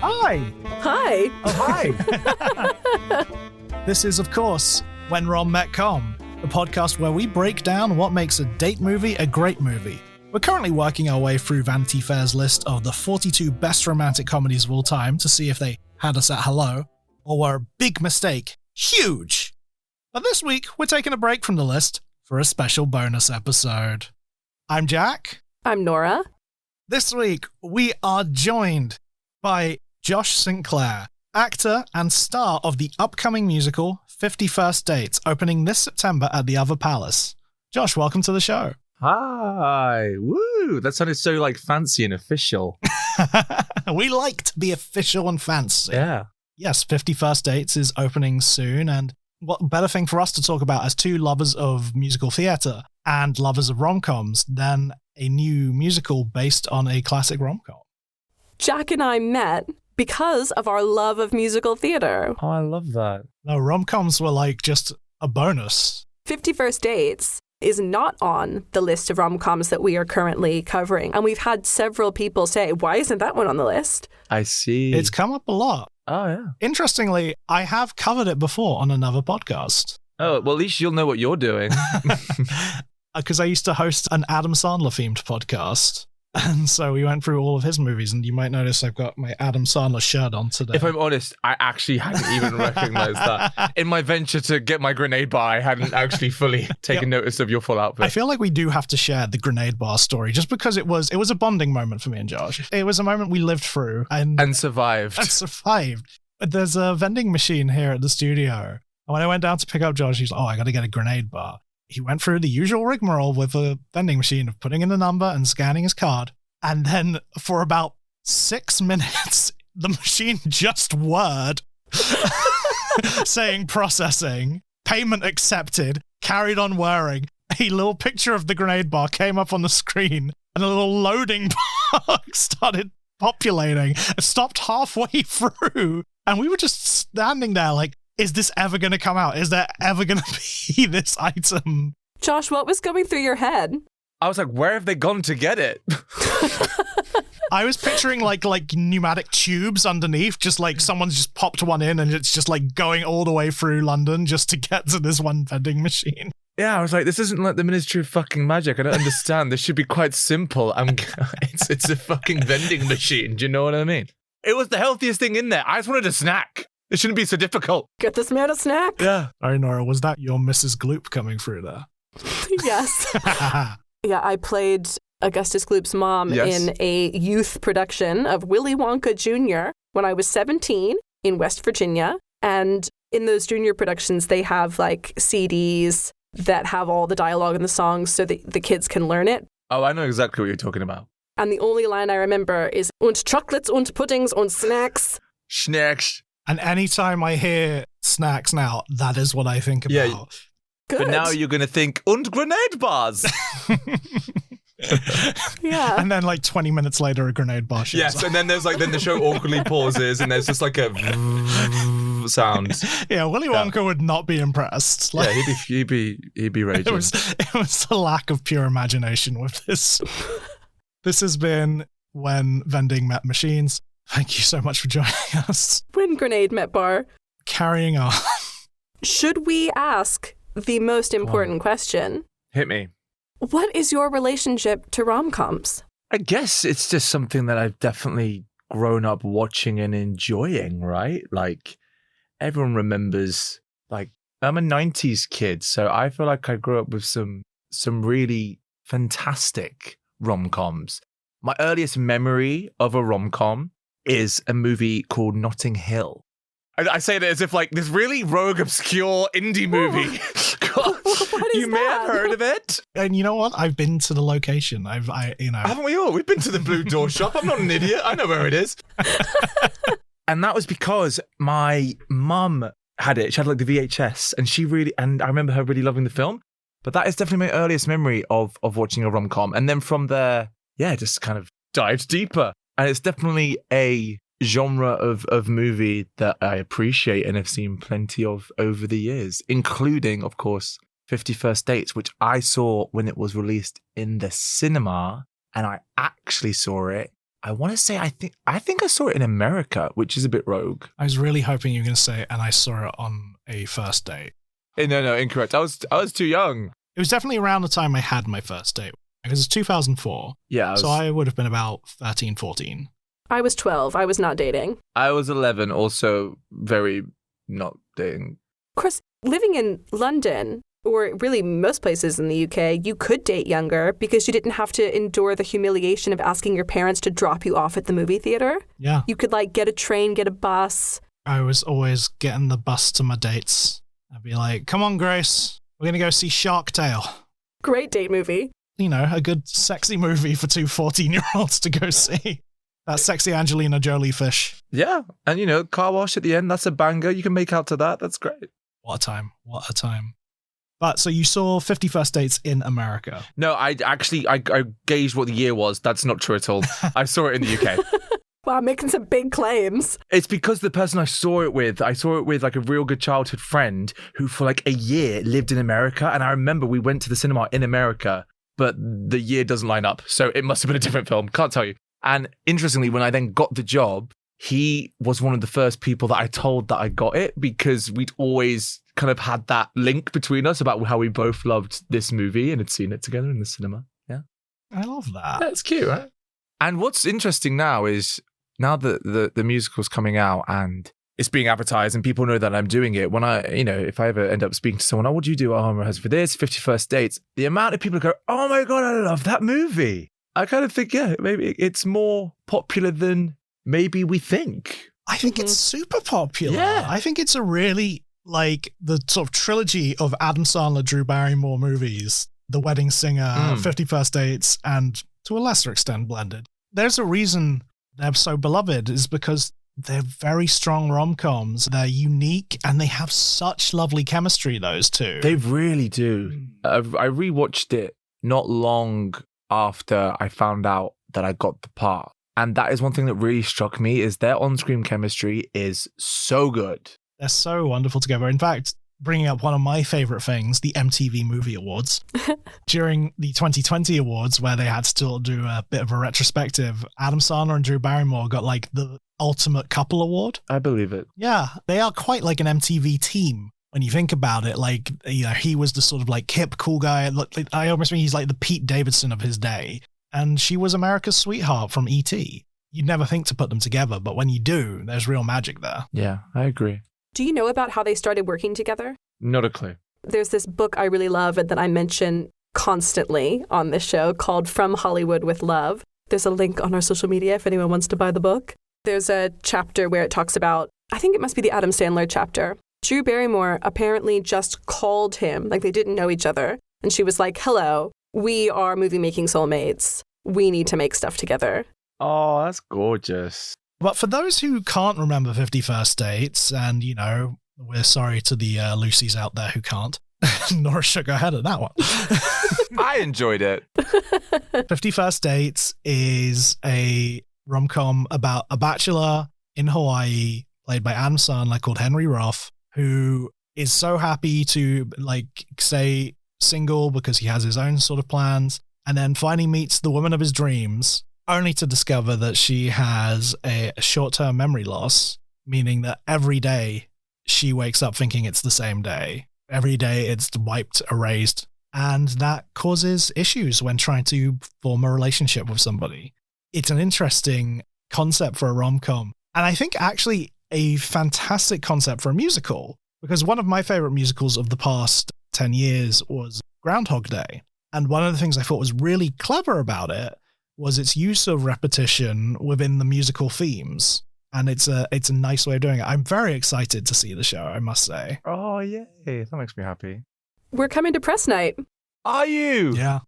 Hi! Hi! Oh, hi! This is, of course, When Rom Met Com, the podcast where we break down what makes a date movie a great movie. We're currently working our way through Vanity Fair's list of the 42 best romantic comedies of all time to see if they had us at hello, or were a big mistake. Huge! But this week, we're taking a break from the list for a special bonus episode. I'm Jack. I'm Nora. This week, we are joined by Josh Sinclair, actor and star of the upcoming musical 50 First Dates, opening this September at the Other Palace. Josh, welcome to the show. Hi. Woo. That sounded so fancy and official. We like to be official and fancy. Yeah. Yes, 50 First Dates is opening soon, and what better thing for us to talk about as two lovers of musical theatre and lovers of rom-coms than a new musical based on a classic rom-com. Jack and I met because of our love of musical theatre. Oh, I love that. No, rom-coms were just a bonus. 50 First Dates is not on the list of rom-coms that we are currently covering. And we've had several people say, why isn't that one on the list? I see. It's come up a lot. Oh, yeah. Interestingly, I have covered it before on another podcast. Oh, well, at least you'll know what you're doing. Because I used to host an Adam Sandler themed podcast. And so we went through all of his movies, and you might notice I've got my Adam Sandler shirt on today. If I'm honest, I actually hadn't even recognized that. In my venture to get my grenade bar, I hadn't actually fully taken notice of your full outfit. I feel like we do have to share the grenade bar story, just because it was a bonding moment for me and Josh. It was a moment we lived through. And survived. And survived. There's a vending machine here at the studio. And when I went down to pick up Josh, he's like, oh, I got to get a grenade bar. He went through the usual rigmarole with a vending machine of putting in the number and scanning his card. And then for about 6 minutes, the machine just whirred, saying processing, payment accepted, carried on whirring. A little picture of the grenade bar came up on the screen, and a little loading bar started populating. It stopped halfway through, and we were just standing there like, is this ever going to come out? Is there ever going to be this item? Josh, what was going through your head? I was like, where have they gone to get it? I was picturing like pneumatic tubes underneath, just like someone's just popped one in and it's just like going all the way through London just to get to this one vending machine. Yeah, I was like, this isn't like the Ministry of fucking Magic. I don't understand. This should be quite simple. It's a fucking vending machine. Do you know what I mean? It was the healthiest thing in there. I just wanted a snack. It shouldn't be so difficult. Get this man a snack. Yeah. Sorry, Nora, was that your Mrs. Gloop coming through there? Yes. Yeah, I played Augustus Gloop's mom in a youth production of Willy Wonka Jr. when I was 17 in West Virginia. And in those junior productions, they have CDs that have all the dialogue and the songs so that the kids can learn it. Oh, I know exactly what you're talking about. And the only line I remember is, und chocolates und puddings und snacks. Snacks. And anytime I hear snacks now, that is what I think about. Yeah. Good. But now you're going to think, und grenade bars. Yeah. And then 20 minutes later, a grenade bar shows Yes, up. and then there's then the show awkwardly pauses and there's just a sound. Yeah, Willy Wonka would not be impressed. Yeah, he'd be raging. It was a lack of pure imagination with this. This has been When Vending Met Machines. Thank you so much for joining us. When grenade met bar. Carrying on. Should we ask the most important question? Hit me. What is your relationship to rom-coms? I guess it's just something that I've definitely grown up watching and enjoying, right? Everyone remembers, I'm a 90s kid, so I feel like I grew up with some really fantastic rom-coms. My earliest memory of a rom-com is a movie called Notting Hill. I say that as if this really rogue, obscure indie movie. God, What is you may have heard of it. And you know what? I've been to the location. Haven't we all? We've been to the Blue Door shop. I'm not an idiot. I know where it is. And that was because my mum had it. She had the VHS, and I remember her really loving the film. But that is definitely my earliest memory of watching a rom-com. And then from there, just kind of dived deeper. And it's definitely a genre of movie that I appreciate and have seen plenty of over the years, including, of course, 50 First Dates, which I saw when it was released in the cinema, and I actually saw it I want to say I think I saw it in America, which is a bit rogue. I was really hoping you were going to say, and I saw it on a first date. No, incorrect. I was too young. It was definitely around the time I had my first date, because it's 2004. Yeah. So I would have been about 13, 14. I was 12. I was not dating. I was 11, also very not dating. Of course, living in London, or really most places in the UK, you could date younger because you didn't have to endure the humiliation of asking your parents to drop you off at the movie theater. Yeah. You could get a train, get a bus. I was always getting the bus to my dates. I'd be like, come on, Grace, we're going to go see Shark Tale. Great date movie. You know, a good sexy movie for two 14-year-olds to go see. That sexy Angelina Jolie fish. Yeah. And, car wash at the end, that's a banger. You can make out to that. That's great. What a time. What a time. But so you saw 50 First Dates in America. No, I gauged what the year was. That's not true at all. I saw it in the UK. Wow, making some big claims. It's because the person I saw it with like a real good childhood friend who for like a year lived in America. And I remember we went to the cinema in America, but the year doesn't line up. So it must have been a different film. Can't tell you. And interestingly, when I then got the job, he was one of the first people that I told that I got it because we'd always kind of had that link between us about how we both loved this movie and had seen it together in the cinema. Yeah. I love that. That's cute, right? And what's interesting now is now that the musical's coming out and it's being advertised and people know that I'm doing it, when if I ever end up speaking to someone, what do you do? I'm rehearsing for this, 50 First Dates. The amount of people who go, oh my God, I love that movie. I kind of think, yeah, maybe it's more popular than maybe we think. I think it's super popular. Yeah. I think it's a really, the sort of trilogy of Adam Sandler, Drew Barrymore movies, The Wedding Singer, 50 First Dates, and to a lesser extent, Blended. There's a reason they're so beloved is because they're very strong rom-coms. They're unique and they have such lovely chemistry, those two. They really do. I rewatched it not long after I found out that I got the part. And that is one thing that really struck me is their on-screen chemistry is so good. They're so wonderful together. In fact, bringing up one of my favorite things, the MTV Movie Awards. During the 2020 awards, where they had to still do a bit of a retrospective, Adam Sandler and Drew Barrymore got the ultimate couple award. I believe it. Yeah, they are quite like an MTV team. When you think about it, he was the sort of hip, cool guy. I almost mean he's the Pete Davidson of his day. And she was America's sweetheart from E.T. You'd never think to put them together, but when you do, there's real magic there. Yeah, I agree. Do you know about how they started working together? Not a clue. There's this book I really love and that I mention constantly on this show called From Hollywood with Love. There's a link on our social media if anyone wants to buy the book. There's a chapter where it talks about, I think it must be the Adam Sandler chapter. Drew Barrymore apparently just called him, they didn't know each other. And she was like, hello, we are movie-making soulmates. We need to make stuff together. Oh, that's gorgeous. But for those who can't remember 50 First Dates, and, we're sorry to the Lucys out there who can't, Nora shook her head at that one. I enjoyed it. 50 First Dates is a rom-com about a bachelor in Hawaii, played by Adam Sandler, called Henry Roth, who is so happy to, stay single because he has his own sort of plans, and then finally meets the woman of his dreams, only to discover that she has a short-term memory loss, meaning that every day she wakes up thinking it's the same day. Every day it's wiped, erased, and that causes issues when trying to form a relationship with somebody. It's an interesting concept for a rom-com, and I think actually a fantastic concept for a musical, because one of my favorite musicals of the past 10 years was Groundhog Day. And one of the things I thought was really clever about it was its use of repetition within the musical themes. And it's a nice way of doing it. I'm very excited to see the show, I must say. Oh, yay. That makes me happy. We're coming to press night. Are you? Yeah.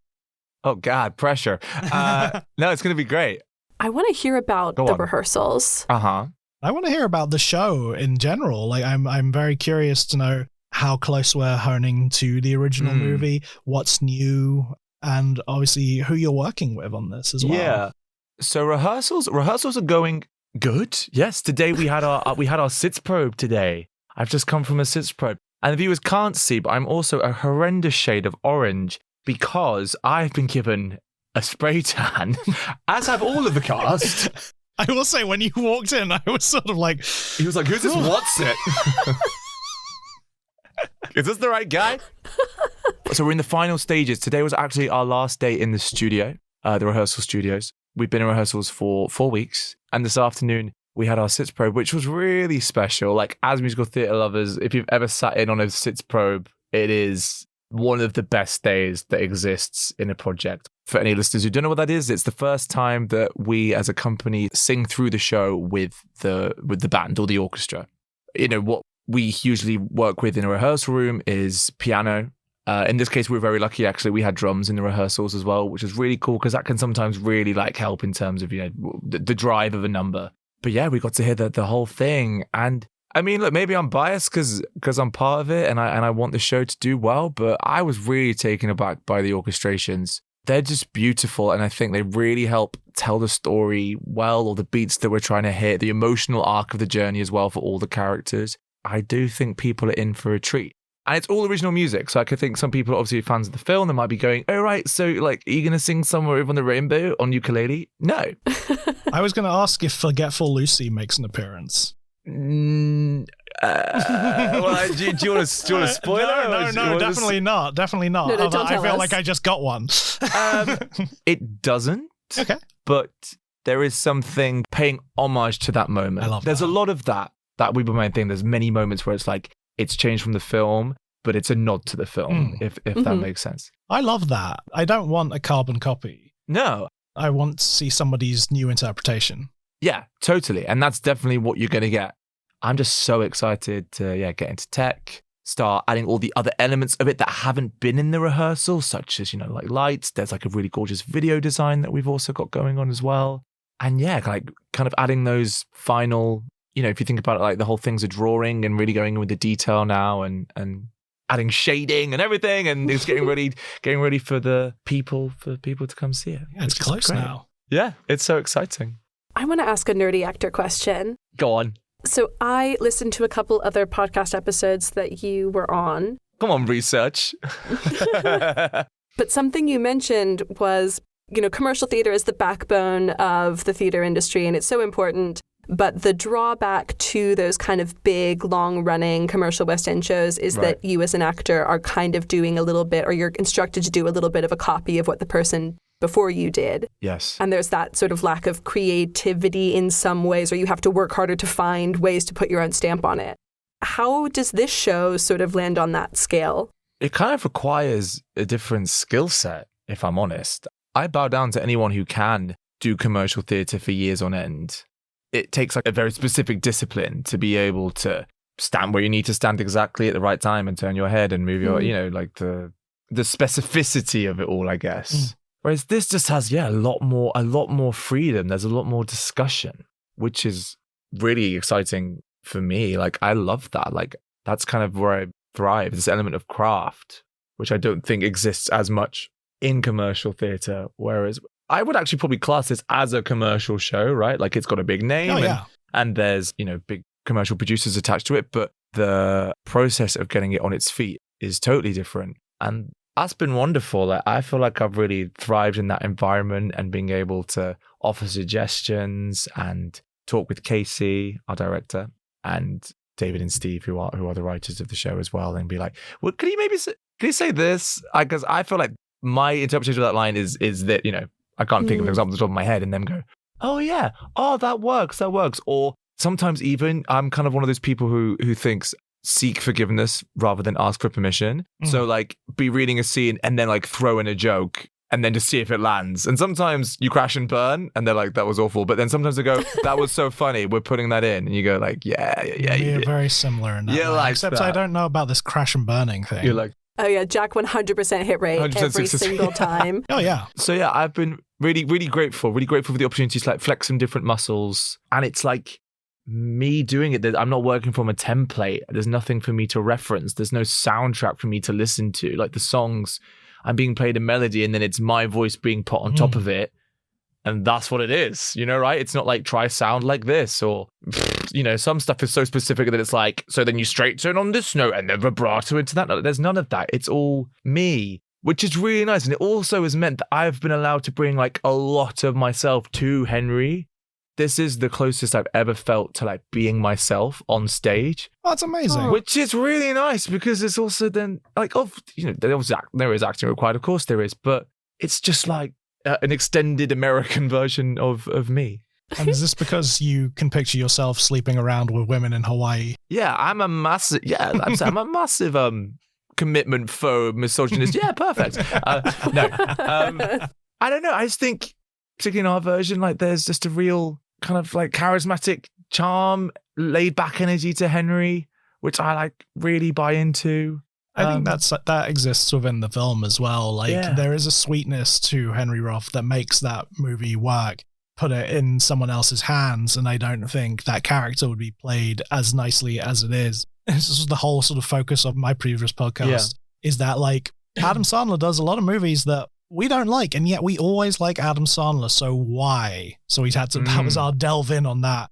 Oh, God, pressure. No, it's going to be great. I want to hear about the rehearsals. Uh-huh. I want to hear about the show in general. I'm very curious to know how close we're honing to the original movie, what's new, and obviously who you're working with on this as well. Yeah. So rehearsals are going good. Yes, today we had our sits probe today. I've just come from a sits probe. And the viewers can't see, but I'm also a horrendous shade of orange because I've been given a spray tan, as have all of the cast. I will say, when you walked in, I was sort of like... He was like, who's this Watson? Is this the right guy? So we're in the final stages. Today was actually our last day in the studio, the rehearsal studios. We've been in rehearsals for 4 weeks. And this afternoon, we had our sits probe, which was really special. Like, as musical theatre lovers, if you've ever sat in on a sits probe, it is one of the best days that exists in a project. For any listeners who don't know what that is, it's the first time that we as a company sing through the show with the band or the orchestra. You know, what we usually work with in a rehearsal room is piano. In this case, we were very lucky, actually. We had drums in the rehearsals as well, which was really cool because that can sometimes really like help in terms of, you know, the drive of a number. But yeah, we got to hear the whole thing. And I mean, look, maybe I'm biased because I'm part of it and I want the show to do well, but I was really taken aback by the orchestrations. They're just beautiful, and I think they really help tell the story well, or the beats that we're trying to hit, the emotional arc of the journey as well for all the characters. I do think people are in for a treat. And it's all original music, so I could think some people are obviously fans of the film, they might be going, oh, right, so like, are you going to sing Somewhere Over on the Rainbow on ukulele? No. I was going to ask if Forgetful Lucy makes an appearance. Well, do you want to spoil it? No, definitely not. Definitely not. No, don't I tell feel us. like I just got one. It doesn't. Okay. But there is something paying homage to that moment. I love There's that. a lot of that we were main thing. There's many moments where it's like, it's changed from the film, but it's a nod to the film, if that makes sense. I love that. I don't want a carbon copy. No. I want to see somebody's new interpretation. Yeah, totally. And that's definitely what you're going to get. I'm just so excited to get into tech, start adding all the other elements of it that haven't been in the rehearsal, such as, you know, like lights. There's like a really gorgeous video design that we've also got going on as well. And yeah, like kind of adding those final, you know, if you think about it, like the whole thing's a drawing and really going in with the detail now and adding shading and everything, and it's getting ready for the people to come see it. Yeah, it's close now. Yeah, it's so exciting. I want to ask a nerdy actor question. Go on. So I listened to a couple other podcast episodes that you were on. Come on, research. But something you mentioned was, you know, commercial theater is the backbone of the theater industry and it's so important. But the drawback to those kind of big, long-running commercial West End shows is that you as an actor are kind of doing a little bit, or you're instructed to do a little bit of a copy of what the person before you did. Yes. And there's that sort of lack of creativity in some ways, or you have to work harder to find ways to put your own stamp on it. How does this show sort of land on that scale? It kind of requires a different skill set, if I'm honest. I bow down to anyone who can do commercial theatre for years on end. It takes like a very specific discipline to be able to stand where you need to stand exactly at the right time and turn your head and move your, you know, like the specificity of it all, I guess. Whereas this just has, a lot more freedom. There's a lot more discussion, which is really exciting for me. Like, I love that. Like, that's kind of where I thrive, this element of craft, which I don't think exists as much in commercial theatre. Whereas I would actually probably class this as a commercial show, right? Like, it's got a big name and there's, you know, big commercial producers attached to it, but the process of getting it on its feet is totally different. And that's been wonderful. Like, I feel like I've really thrived in that environment and being able to offer suggestions and talk with Casey, our director, and David and Steve, who are the writers of the show as well, and be like, well, can you say this? Because I feel like my interpretation of that line is that, you know, I can't think of an example off the top of my head and then go, oh yeah, oh, that works. Or sometimes even I'm kind of one of those people who thinks seek forgiveness rather than ask for permission. So like be reading a scene and then like throw in a joke and then just see if it lands. And sometimes you crash and burn and they're like, that was awful. But then sometimes they go, that was so funny, we're putting that in. And you go like, yeah. You're very similar in that way. Like except that. I don't know about this crash and burning thing. You're like, oh yeah, Jack 100% hit rate 100% every success. single time. Oh yeah. So yeah, I've been really grateful for the opportunity to like flex some different muscles. And it's like me doing it. I'm not working from a template. There's nothing for me to reference. There's no soundtrack for me to listen to. Like the songs, I'm being played a melody and then it's my voice being put on top of it. And that's what it is, you know, right? It's not like try sound like this or, you know, some stuff is so specific that it's like, so then you straight turn on this note and then vibrato into that note. There's none of that. It's all me which is really nice. And it also has meant that I've been allowed to bring like a lot of myself to Henry. This is the closest I've ever felt to like being myself on stage. Oh, that's amazing. Which is really nice because it's also then like, there is acting required, of course there is, but it's just like an extended American version of me. And is this because you can picture yourself sleeping around with women in Hawaii? Yeah, I'm a massive commitment phobe, misogynist. Yeah, perfect. No, I don't know. I just think, particularly in our version, like there's just a real kind of like charismatic charm, laid back energy to Henry, which I like really buy into. I think that exists within the film as well. Like there is a sweetness to Henry Roth that makes that movie work. Put it in someone else's hands, and I don't think that character would be played as nicely as it is. This is the whole sort of focus of my previous podcast, is that like Adam Sandler does a lot of movies that we don't like, and yet we always like Adam Sandler. So why? So we had to, that was our delve in on that.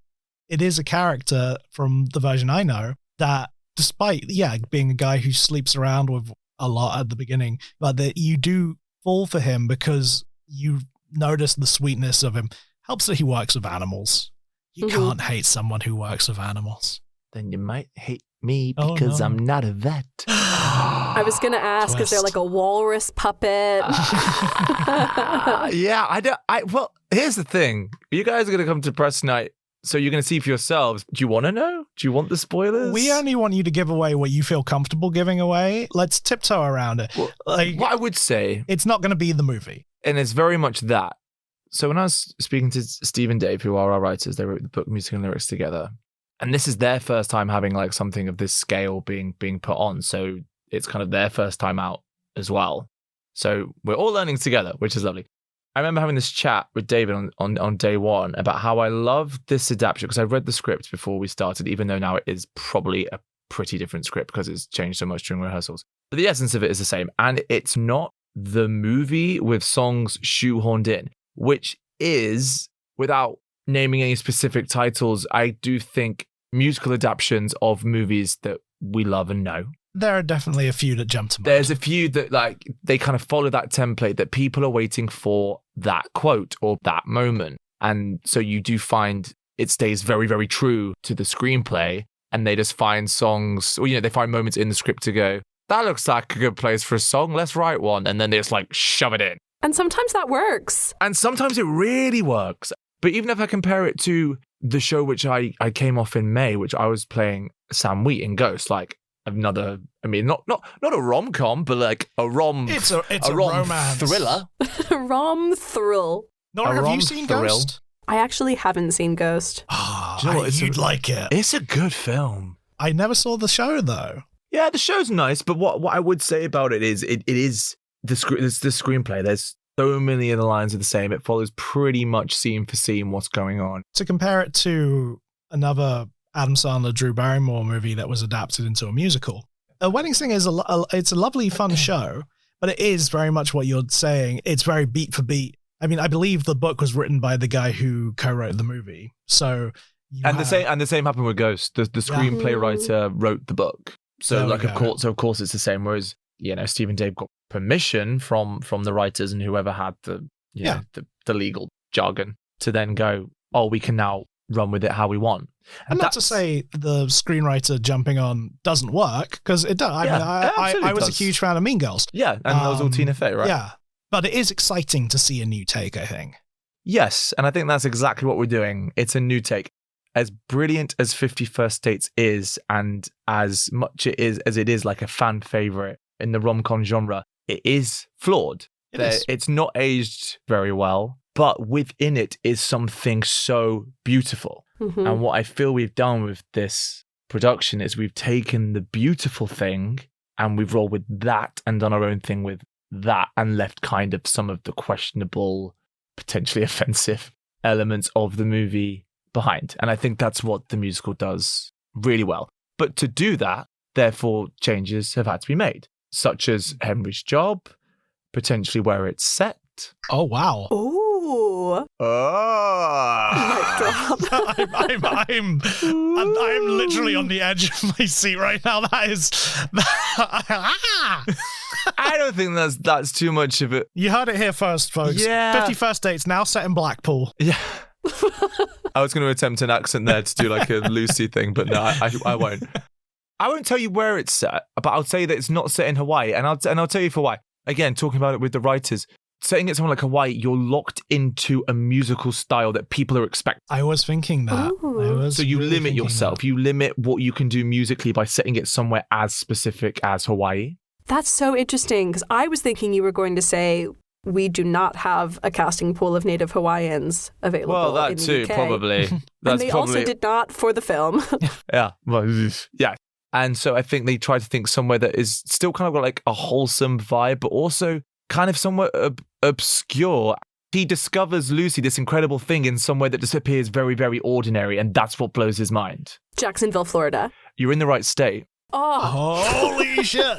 It is a character from the version I know that despite, being a guy who sleeps around with a lot at the beginning, but that you do fall for him because you notice the sweetness of him. Helps that he works with animals. You can't hate someone who works with animals. Then you might hate me because I'm not a vet. I was going to ask, is there like a walrus puppet? Well, here's the thing. You guys are going to come to press night, so you're going to see for yourselves. Do you want to know? Do you want the spoilers? We only want you to give away what you feel comfortable giving away. Let's tiptoe around it. Well, what I would say... It's not going to be the movie. And it's very much that. So when I was speaking to Steve and Dave, who are our writers, they wrote the book, music and lyrics together. And this is their first time having like something of this scale being put on. So it's kind of their first time out as well. So we're all learning together, which is lovely. I remember having this chat with David on day one about how I love this adaptation, because I read the script before we started, even though now it is probably a pretty different script because it's changed so much during rehearsals. But the essence of it is the same. And it's not the movie with songs shoehorned in, which is, without naming any specific titles, I do think musical adaptations of movies that we love and know. There are definitely a few that jump to mind. There's a few that like they kind of follow that template that people are waiting for that quote or that moment. And so you do find it stays very, very true to the screenplay, and they just find songs, or they find moments in the script to go, that looks like a good place for a song, let's write one. And then they just like shove it in. And sometimes that works. And sometimes it really works. But even if I compare it to the show which I came off in May, which I was playing Sam Wheat in Ghost, like another, I mean, not a rom-com, but like a rom... It's a romance. Thriller. Rom thrill. Nora, have you seen Ghost? I actually haven't seen Ghost. Oh, you know what, you'd like it. It's a good film. I never saw the show, though. Yeah, the show's nice, but what I would say about it is it is the screenplay. There's so many of the lines are the same. It follows pretty much scene for scene what's going on. To compare it to another Adam Sandler, Drew Barrymore movie that was adapted into a musical, A Wedding Singer is it's a lovely, fun show, but it is very much what you're saying. It's very beat for beat. I mean, I believe the book was written by the guy who co-wrote the movie. So the same happened with Ghost. The screenplay writer wrote the book. So of course it's the same. Whereas Steve and Dave got permission from the writers and whoever had the legal jargon to then go, oh, we can now run with it how we want. And not to say the screenwriter jumping on doesn't work, because it does. I was a huge fan of Mean Girls. Yeah, and that was all Tina Fey, right? Yeah, but it is exciting to see a new take, I think. Yes, and I think that's exactly what we're doing. It's a new take. As brilliant as 50 First Dates is, and as much as it is like a fan favorite in the rom-com genre, it is flawed. It's not aged very well, but within it is something so beautiful. Mm-hmm. And what I feel we've done with this production is we've taken the beautiful thing and we've rolled with that and done our own thing with that, and left kind of some of the questionable, potentially offensive elements of the movie behind. And I think that's what the musical does really well. But to do that, therefore, changes have had to be made, such as Henry's job, potentially where it's set. Oh, wow. Ooh. I'm literally on the edge of my seat right now. That is... I don't think that's too much of it. You heard it here first, folks. Yeah. 50 First Dates now set in Blackpool. Yeah. I was going to attempt an accent there to do like a Lucy thing, but no, I won't. I won't tell you where it's set, but I'll tell you that it's not set in Hawaii, and I'll tell you for why. Again, talking about it with the writers, setting it somewhere like Hawaii, you're locked into a musical style that people are expecting. I was thinking that. So you limit yourself. You limit what you can do musically by setting it somewhere as specific as Hawaii. That's so interesting, because I was thinking you were going to say we do not have a casting pool of native Hawaiians available. Well, that in the too, UK. probably. And they also did not for the film. Yeah. Well, yeah. And so I think they try to think somewhere that is still kind of got like a wholesome vibe, but also kind of somewhat obscure. He discovers Lucy, this incredible thing, in somewhere that just appears very, very ordinary, and that's what blows his mind. Jacksonville, Florida. You're in the right state. Oh. Holy shit.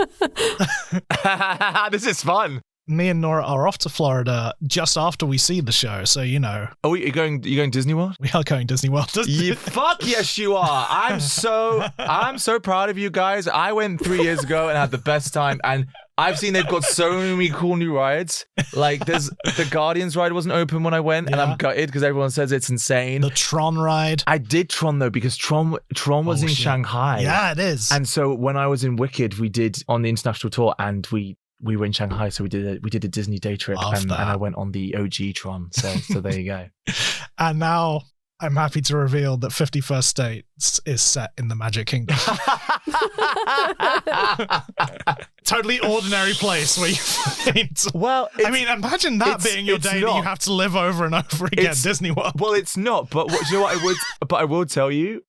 This is fun. Me and Nora are off to Florida just after we see the show, so you know. Oh, you're going Disney World? We are going Disney World. Fuck yes, you are. I'm so proud of you guys. I went 3 years ago and had the best time, and I've seen they've got so many cool new rides. Like there's the Guardians ride wasn't open when I went, and I'm gutted because everyone says it's insane. The Tron ride. I did Tron though, because Tron was in Shanghai. Yeah, it is. And so when I was in Wicked, we did on the international tour, and we were in Shanghai, so we did a Disney day trip, and I went on the OG Tron. So there you go. And now I'm happy to reveal that 50 First Dates is set in the Magic Kingdom. Totally ordinary place where you find. Well, I mean, imagine that being your day that you have to live over and over again. Disney World. Well, it's not. But you know what I will tell you,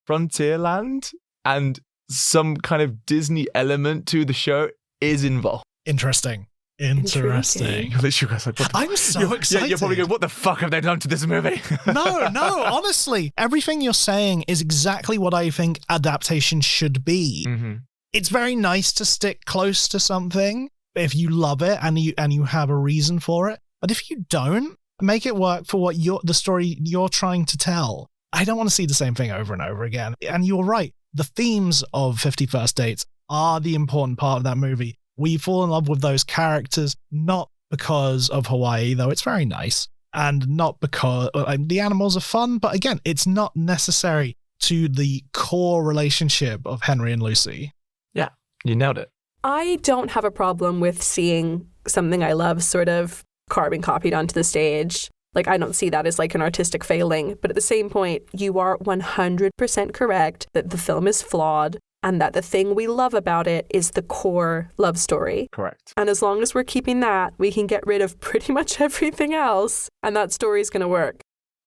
Frontierland and some kind of Disney element to the show is involved. Interesting. Intriguing. Literally, guys, like, I'm so excited. Yeah, you're probably going, what the fuck have they done to this movie? No, honestly. Everything you're saying is exactly what I think adaptation should be. Mm-hmm. It's very nice to stick close to something if you love it and you have a reason for it. But if you don't, make it work for what the story you're trying to tell. I don't want to see the same thing over and over again. And you're right. The themes of 50 First Dates are the important part of that movie. We fall in love with those characters, not because of Hawaii, though it's very nice, and not because the animals are fun, but again, it's not necessary to the core relationship of Henry and Lucy. Yeah, you nailed it. I don't have a problem with seeing something I love sort of carbon copied onto the stage. Like, I don't see that as like an artistic failing, but at the same point, you are 100% correct that the film is flawed. And that the thing we love about it is the core love story. Correct. And as long as we're keeping that, we can get rid of pretty much everything else, and that story's going to work.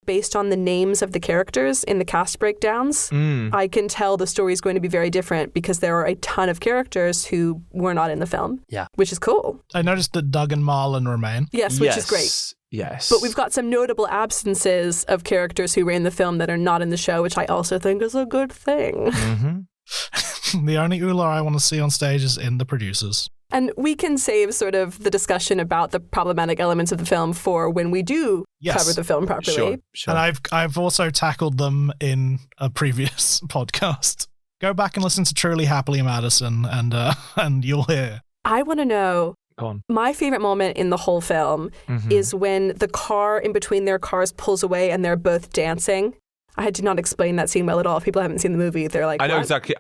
Based on the names of the characters in the cast breakdowns, I can tell the story's going to be very different because there are a ton of characters who were not in the film. Yeah. Which is cool. I noticed that Doug and Marlon remain. Yes, which is great. Yes. But we've got some notable absences of characters who were in the film that are not in the show, which I also think is a good thing. Mm-hmm. The only Ula I want to see on stage is in the producers. And we can save sort of the discussion about the problematic elements of the film for when we do cover the film properly. Sure. And I've also tackled them in a previous podcast. Go back and listen to Truly Happily Madison and you'll hear. I want to know, Go on. My favorite moment in the whole film is when the car in between their cars pulls away and they're both dancing. I did not explain that scene well at all. If people haven't seen the movie, they're like, I know what? exactly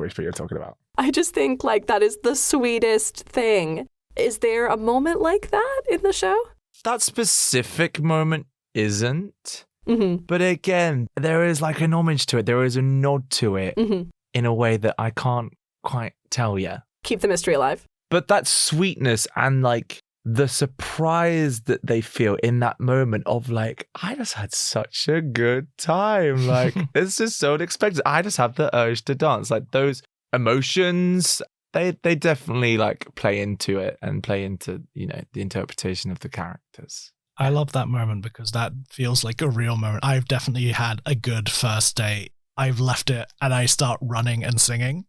what you're talking about. I just think like that is the sweetest thing. Is there a moment like that in the show? That specific moment isn't. Mm-hmm. But again, there is like an homage to it. There is a nod to it in a way that I can't quite tell yet. Keep the mystery alive. But that sweetness and like the surprise that they feel in that moment of like, I just had such a good time. Like, it's just so unexpected. I just have the urge to dance. Like those emotions, they definitely like play into it and play into, you know, the interpretation of the characters. I love that moment because that feels like a real moment. I've definitely had a good first date. I've left it and I start running and singing.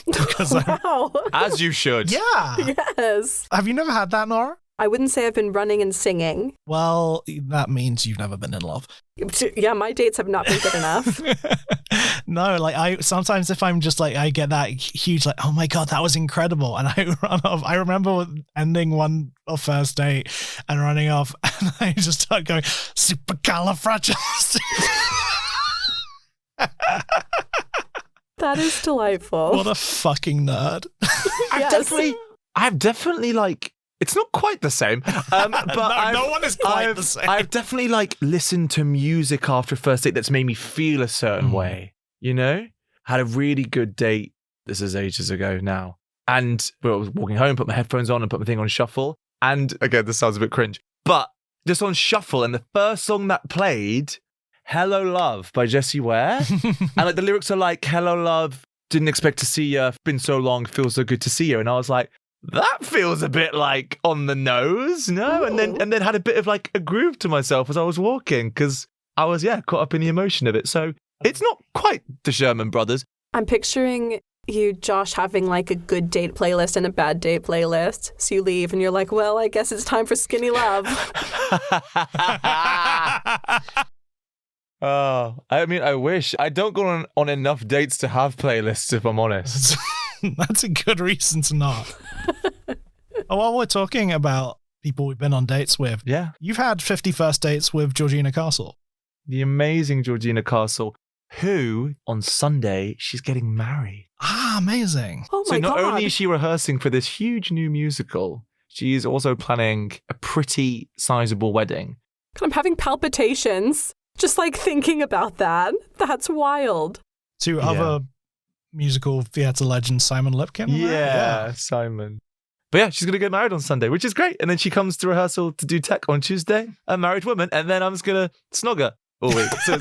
Because wow. As you should. Yeah. Yes. Have you never had that, Nora? I wouldn't say I've been running and singing. Well, that means you've never been in love. Yeah, my dates have not been good enough. No, like I sometimes if I'm just like, I get that huge like, oh my God, that was incredible. And I run off. I remember ending a first date and running off and I just start going, supercalifragilistic. That is delightful. What a fucking nerd. I've definitely like, it's not quite the same, but no one is quite the same. I've definitely like listened to music after a first date that's made me feel a certain way, you know? Had a really good date, this is ages ago now, and I was walking home, put my headphones on and put my thing on shuffle, and again, this sounds a bit cringe, but just on shuffle, and the first song that played, Hello Love by Jessie Ware, and like the lyrics are like, hello love, didn't expect to see you, been so long, feels so good to see you, and I was like, that feels a bit like on the nose, no? Ooh. And then had a bit of like a groove to myself as I was walking because I was, caught up in the emotion of it. So it's not quite the Sherman Brothers. I'm picturing you, Josh, having like a good date playlist and a bad date playlist. So you leave and you're like, well, I guess it's time for skinny love. Oh, I mean, I wish. I don't go on enough dates to have playlists, if I'm honest. That's a good reason to not. While we're talking about people we've been on dates with, you've had 50 first dates with Georgina Castle. The amazing Georgina Castle, who on Sunday, she's getting married. Ah, amazing. Oh my God. So not only is she rehearsing for this huge new musical, she is also planning a pretty sizable wedding. I'm having palpitations just like thinking about that. That's wild. To other musical theatre legend Simon Lipkin? Yeah, Simon. But yeah, she's going to get married on Sunday, which is great. And then she comes to rehearsal to do tech on Tuesday, a married woman, and then I'm just going to snog her all week. So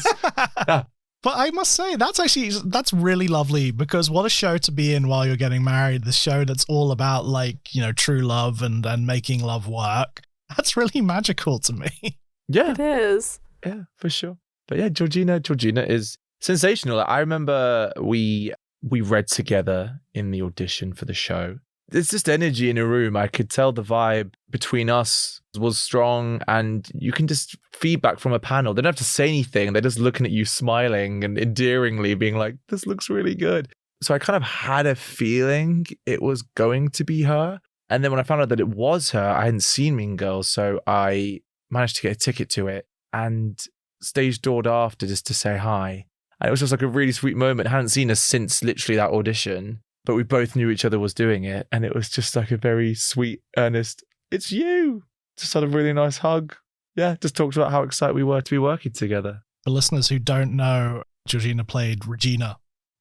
But I must say, that's really lovely because what a show to be in while you're getting married. The show that's all about like, true love and making love work. That's really magical to me. Yeah. It is. Yeah, for sure. But yeah, Georgina is sensational. I remember we read together in the audition for the show. There's just energy in a room. I could tell the vibe between us was strong, and you can just feedback from a panel. They don't have to say anything. They're just looking at you smiling and endearingly being like, this looks really good. So I kind of had a feeling it was going to be her. And then when I found out that it was her, I hadn't seen Mean Girls, so I managed to get a ticket to it and stage doored after just to say hi. And it was just like a really sweet moment. I hadn't seen her since literally that audition, but we both knew each other was doing it. And it was just like a very sweet, earnest, it's you. Just had a really nice hug. Yeah, just talked about how excited we were to be working together. For listeners who don't know, Georgina played Regina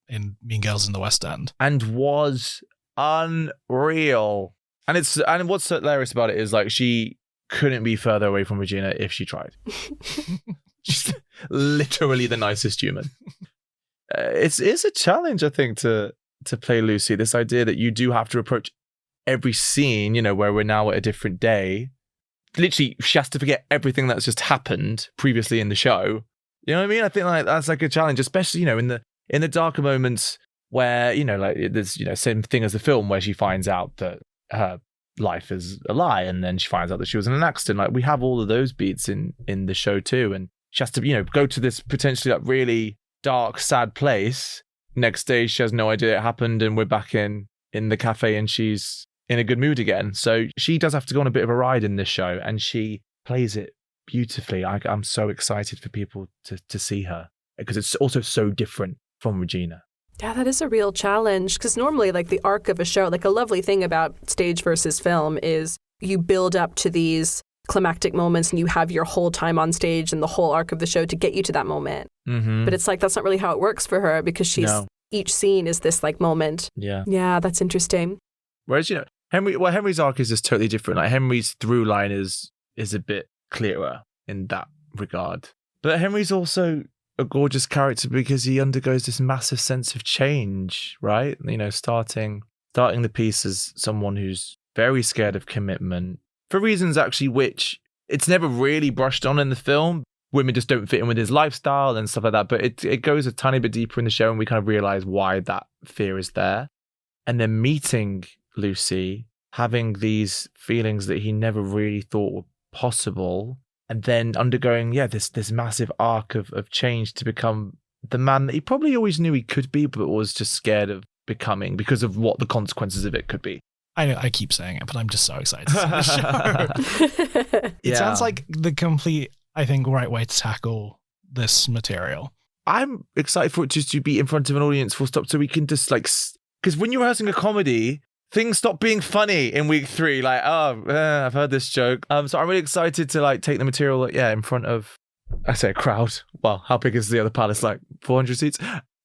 in Mean Girls in the West End. And was unreal. And what's hilarious about it is like she couldn't be further away from Regina if she tried. She's literally the nicest human. It's a challenge, I think, to play Lucy. This idea that you do have to approach every scene, where we're now at a different day. Literally, she has to forget everything that's just happened previously in the show. You know what I mean? I think like that's like a challenge, especially in the darker moments where like there's same thing as the film where she finds out that her life is a lie, and then she finds out that she was in an accident. Like we have all of those beats in the show too, and she has to go to this potentially like really dark, sad place. Next day, she has no idea it happened, and we're back in the cafe, and she's in a good mood again. So she does have to go on a bit of a ride in this show, and she plays it beautifully. I'm so excited for people to see her because it's also so different from Regina. Yeah, that is a real challenge because normally like the arc of a show, like a lovely thing about stage versus film is you build up to these climactic moments and you have your whole time on stage and the whole arc of the show to get you to that moment. Mm-hmm. But it's like that's not really how it works for her because each scene is this like moment. Yeah, that's interesting. Whereas Henry's arc is just totally different. Like Henry's through line is a bit clearer in that regard. But Henry's also a gorgeous character because he undergoes this massive sense of change, right? Starting the piece as someone who's very scared of commitment for reasons actually which it's never really brushed on in the film. Women just don't fit in with his lifestyle and stuff like that. But it goes a tiny bit deeper in the show and we kind of realize why that fear is there. And then meeting Lucy, having these feelings that he never really thought were possible, and then undergoing, this massive arc of change to become the man that he probably always knew he could be, but was just scared of becoming because of what the consequences of it could be. I keep saying it, but I'm just so excited to see the show. It sounds like the complete, I think, right way to tackle this material. I'm excited for it just to be in front of an audience full stop, so we can just because when you're rehearsing a comedy, things stop being funny in week 3. Like, I've heard this joke. So I'm really excited to take the material, in front of, I say a crowd. Well, how big is the other palace? 400 seats?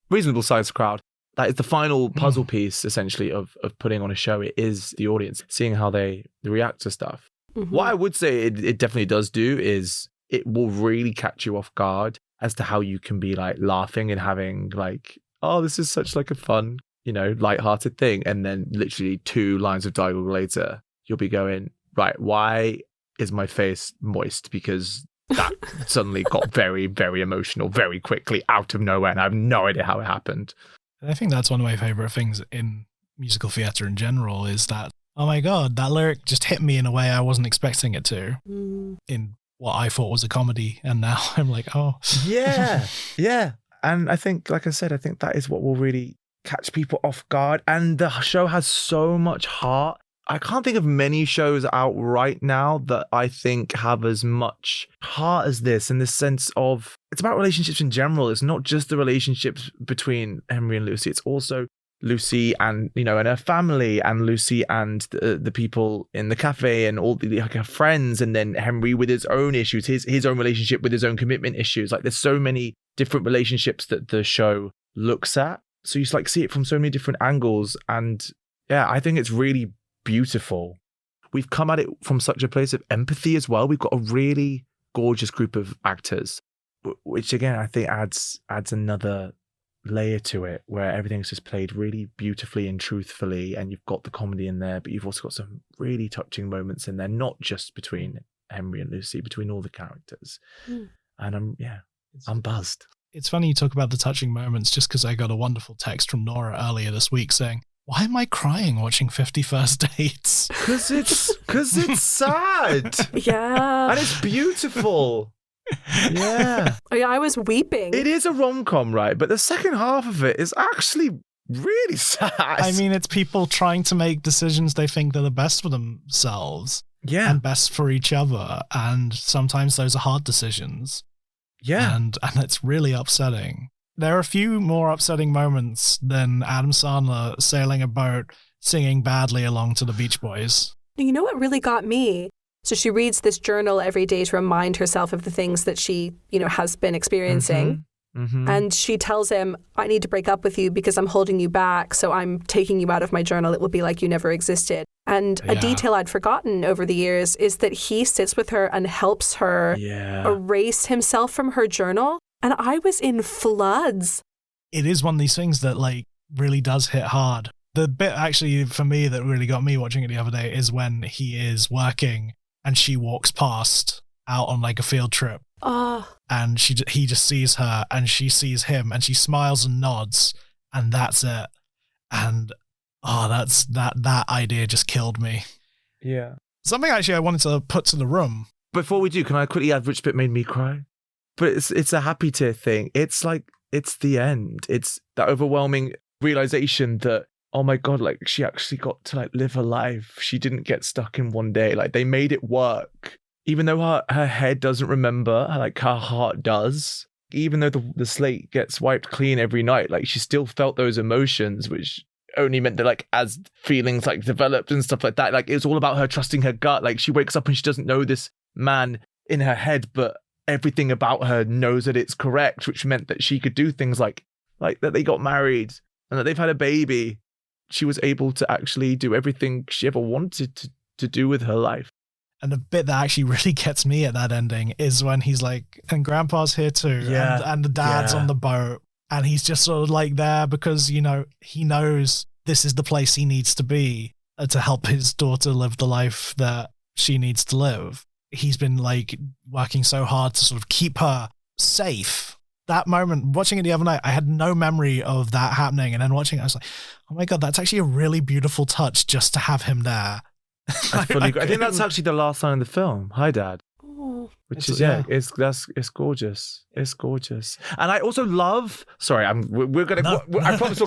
Reasonable sized crowd. That is the final puzzle piece, essentially, of putting on a show. It is the audience, seeing how they react to stuff. Mm-hmm. What I would say it definitely does do is it will really catch you off guard as to how you can be laughing and having this is such a fun, lighthearted thing. And then literally 2 lines of dialogue later, you'll be going, right, why is my face moist? Because that suddenly got very, very emotional very quickly out of nowhere. And I have no idea how it happened. I think that's one of my favorite things in musical theater in general is that, oh my God, that lyric just hit me in a way I wasn't expecting it to in what I thought was a comedy. And now I'm like, oh. Yeah. And I think, like I said, I think that is what will really catch people off guard. And the show has so much heart. I can't think of many shows out right now that I think have as much heart as this, in the sense of it's about relationships in general. It's not just the relationships between Henry and Lucy. It's also Lucy and, and her family, and Lucy and the people in the cafe, and all her friends, and then Henry with his own issues, his own relationship with his own commitment issues. There's so many different relationships that the show looks at. So you see it from so many different angles. And I think it's really beautiful. We've come at it from such a place of empathy as well. We've got a really gorgeous group of actors, which again I think adds another layer to it, where everything's just played really beautifully and truthfully, and you've got the comedy in there, but you've also got some really touching moments in there, not just between Henry and Lucy, between all the characters. And I'm buzzed. It's funny you talk about the touching moments, just because I got a wonderful text from Nora earlier this week saying, why am I crying watching 50 First Dates? Because it's sad. Yeah. And it's beautiful. Yeah. I was weeping. It is a rom-com, right? But the second half of it is actually really sad. I mean, it's people trying to make decisions they think are the best for themselves. Yeah. And best for each other. And sometimes those are hard decisions. Yeah. And it's really upsetting. There are a few more upsetting moments than Adam Sandler sailing a boat, singing badly along to the Beach Boys. You know what really got me? So she reads this journal every day to remind herself of the things that she, has been experiencing. Mm-hmm. And she tells him, I need to break up with you because I'm holding you back. So I'm taking you out of my journal. It will be like you never existed. And a detail I'd forgotten over the years is that he sits with her and helps her erase himself from her journal. And I was in floods. It is one of these things that really does hit hard. The bit actually for me that really got me watching it the other day is when he is working and she walks past out on a field trip. And he just sees her and she sees him and she smiles and nods and that's it. And that idea just killed me. Yeah. Something actually I wanted to put to the room. Before we do, can I quickly add which bit made me cry? But it's a happy tear thing. It's it's the end. It's that overwhelming realization that, oh my God, she actually got to live her life. She didn't get stuck in one day. They made it work. Even though her head doesn't remember, her heart does. Even though the slate gets wiped clean every night, she still felt those emotions, which only meant that as feelings developed and stuff like that. It's all about her trusting her gut. She wakes up and she doesn't know this man in her head, but everything about her knows that it's correct, which meant that she could do things like that they got married and that they've had a baby. She was able to actually do everything she ever wanted to do with her life. And the bit that actually really gets me at that ending is when he's and Grandpa's here too, and the dad's on the boat, and he's just sort of there because, he knows this is the place he needs to be to help his daughter live the life that she needs to live. He's been working so hard to sort of keep her safe. That moment, watching it the other night, I had no memory of that happening. And then watching it, I was like, oh my God, that's actually a really beautiful touch just to have him there. I think that's actually the last line of the film. Hi, Dad. Which is it's gorgeous. It's gorgeous, and I also love. Sorry, I promise we'll go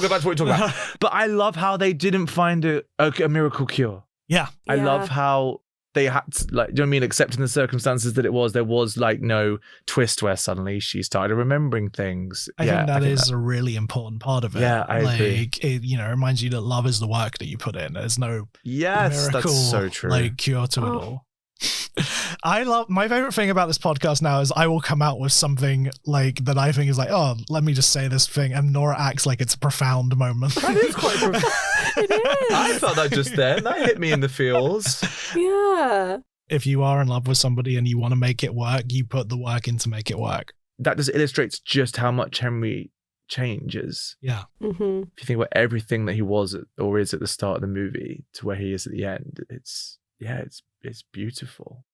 back to what we're talking about. But I love how they didn't find a miracle cure. Yeah, I love how they had to, like, do you know what I mean? Accepting the circumstances that there was like no twist where suddenly she started remembering things. I think that is a really important part of it. Yeah, I agree. It, reminds you that love is the work that you put in. There's no miracle, that's so true. Like cure to it all. My favorite thing about this podcast now is I will come out with something like that I think is like, oh, let me just say this thing, and Nora acts like it's a profound moment. That is quite profound. It is. I felt that just then. That hit me in the feels. Yeah. If you are in love with somebody and you want to make it work, you put the work in to make it work. That just illustrates just how much Henry changes. Yeah. Mm-hmm. If you think about everything that he was or is at the start of the movie to where he is at the end, it's beautiful.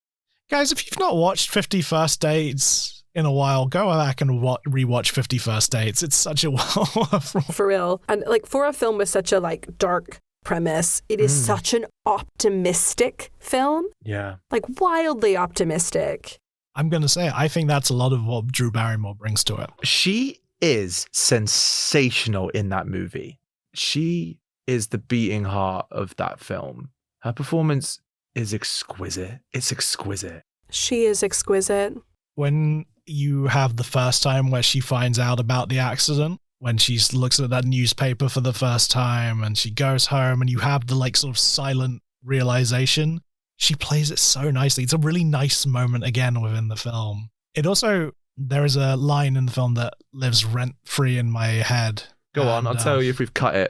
Guys, if you've not watched 50 First Dates in a while, go back and rewatch 50 First Dates. It's such a for real. And like for a film with such a like dark premise, it is such an optimistic film. Yeah. Like wildly optimistic. I'm going to say, I think that's a lot of what Drew Barrymore brings to it. She is sensational in that movie. She is the beating heart of that film. Her performance is exquisite. It's exquisite. She is exquisite. When you have the first time where she finds out about the accident, when she looks at that newspaper for the first time and she goes home and you have the like sort of silent realization, she plays it so nicely. It's a really nice moment again within the film. It also, there is a line in the film that lives rent-free in my head. Go on, I'll tell you if we've cut it.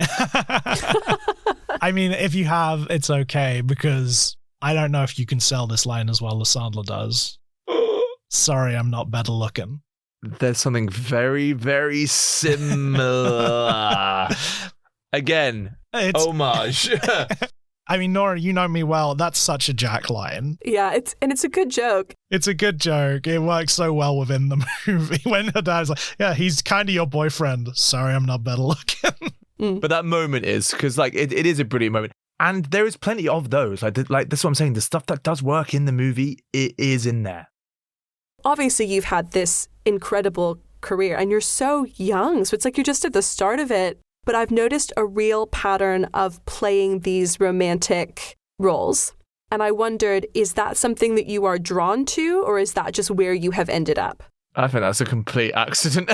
I mean, if you have, it's okay, because I don't know if you can sell this line as well as Sandler does. Sorry, I'm not better looking. There's something very, very similar. Again, homage. I mean, Nora, you know me well. That's such a Jack line. Yeah, it's a good joke. It's a good joke. It works so well within the movie. When her dad's like, yeah, he's kind of your boyfriend. Sorry, I'm not better looking. But that moment is, because like it is a brilliant moment. And there is plenty of those. Like that's what I'm saying. The stuff that does work in the movie, it is in there. Obviously, you've had this incredible career and you're so young. So it's like you're just at the start of it. But I've noticed a real pattern of playing these romantic roles. And I wondered, is that something that you are drawn to, or is that just where you have ended up? I think that's a complete accident.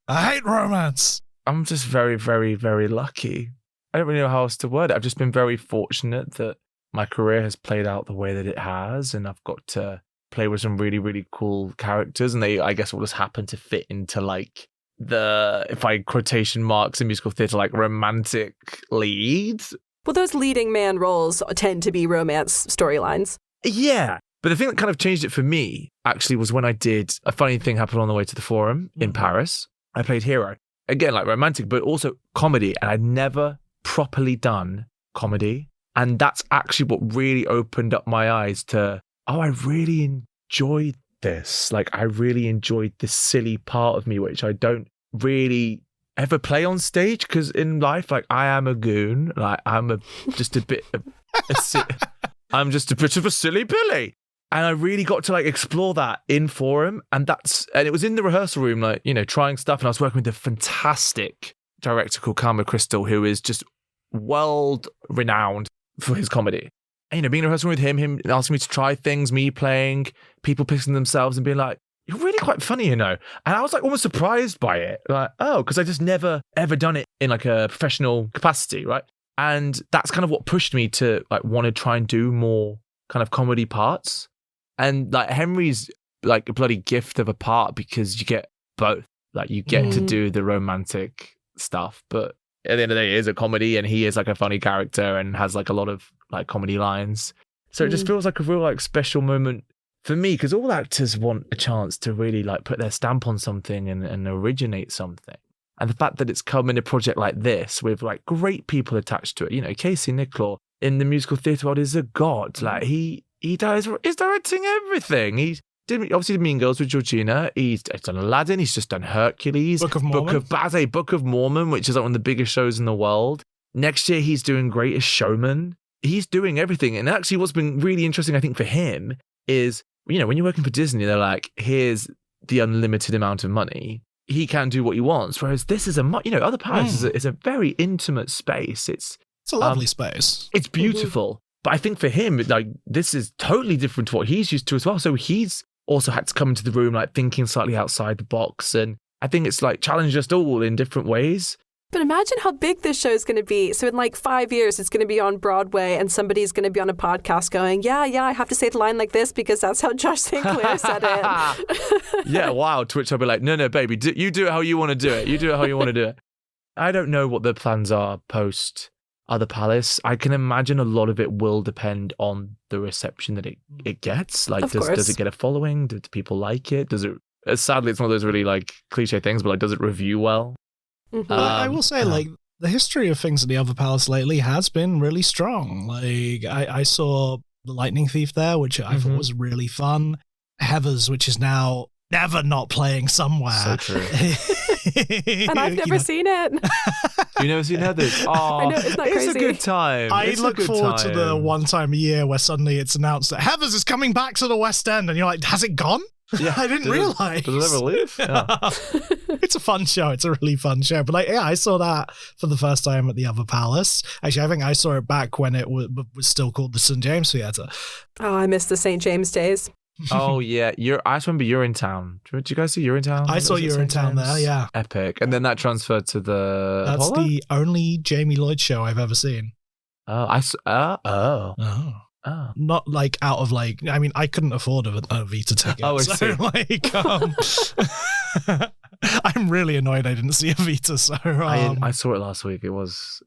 I hate romance. I'm just very, very, very lucky. I don't really know how else to word it. I've just been very fortunate that my career has played out the way that it has, and I've got to play with some really, really cool characters, and they, I guess, will just happen to fit into like the, if I quotation marks in musical theatre, like romantic leads. Well, those leading man roles tend to be romance storylines. Yeah. But the thing that kind of changed it for me actually was when I did, a funny thing happened on the way to the Forum in Paris. I played Hero. Again, like romantic, but also comedy. And I'd never properly done comedy. And that's actually what really opened up my eyes to, oh, I really enjoyed this. Like, I really enjoyed this silly part of me, which I don't really ever play on stage, because in life, like, I am a goon. Like, I'm just a bit of I'm just a bit of a silly Billy. And I really got to like explore that in Forum. And it was in the rehearsal room, like, you know, trying stuff. And I was working with a fantastic director called Karma Crystal, who is just world renowned for his comedy. And, you know, being in a rehearsal room with him asking me to try things, me playing, people pissing themselves and being like, you're really quite funny, you know. And I was like almost surprised by it. Like, oh, because I just never ever done it in like a professional capacity, right? And that's kind of what pushed me to like want to try and do more kind of comedy parts. And like Henry's like a bloody gift of a part, because you get both. Like you get to do the romantic stuff, but at the end of the day, it is a comedy, and he is like a funny character and has like a lot of like comedy lines. So it just feels like a real like special moment for me, because all actors want a chance to really like put their stamp on something and originate something. And the fact that it's come in a project like this with like great people attached to it, you know, Casey Nicholaw in the musical theatre world is a god. Like he's directing everything. He did Mean Girls with Georgina. He's done Aladdin. He's just done Hercules. Book of Mormon, Book of Mormon, which is like one of the biggest shows in the world. Next year, he's doing Greatest Showman. He's doing everything. And actually, what's been really interesting, I think, for him is, you know, when you're working for Disney, they're like, here's the unlimited amount of money. He can do what he wants. Whereas this is Other Palace is a very intimate space. It's a lovely space. It's beautiful. But I think for him, like, this is totally different to what he's used to as well. So he's also had to come into the room, like, thinking slightly outside the box. And I think it's, like, challenged us all in different ways. But imagine how big this show is going to be. So in like 5 years, it's going to be on Broadway and somebody's going to be on a podcast going, yeah, I have to say the line like this because that's how Josh St. Clair said it. Yeah, wow. To which I'll be like, no, baby, you do it how you want to do it. You do it how you want to do it. I don't know what the plans are post Other Palace. I can imagine a lot of it will depend on the reception that it gets. Like, does it get a following? Do people like it? Does it? Sadly, it's one of those really like cliche things, but like, does it review well? Mm-hmm. I will say, like, the history of things at the Other Palace lately has been really strong. Like, I saw The Lightning Thief there, which I thought was really fun. Heathers, which is now never not playing somewhere. So true. And I've never seen it. You've never seen Heathers? Oh, I know, isn't that crazy? It's a good time. I look forward to the one time a year where suddenly it's announced that Heathers is coming back to the West End, and you're like, has it gone? Yeah, I didn't realize. Does it ever leave? Yeah. It's a fun show. It's a really fun show. But like, yeah, I saw that for the first time at the Other Palace. Actually, I think I saw it back when it was still called the St. James Theatre. Oh, I miss the St. James days. Oh, yeah. I just remember Urinetown. Did you guys see Urinetown? I saw Urinetown there, yeah. Epic. And then that transferred to the That's Apollo? the only Jamie Lloyd show I've ever seen. Oh. Not like out of like, I mean, I couldn't afford a Vita ticket. Oh, I see. Like, I'm really annoyed I didn't see a Vita. So I saw it last week. It was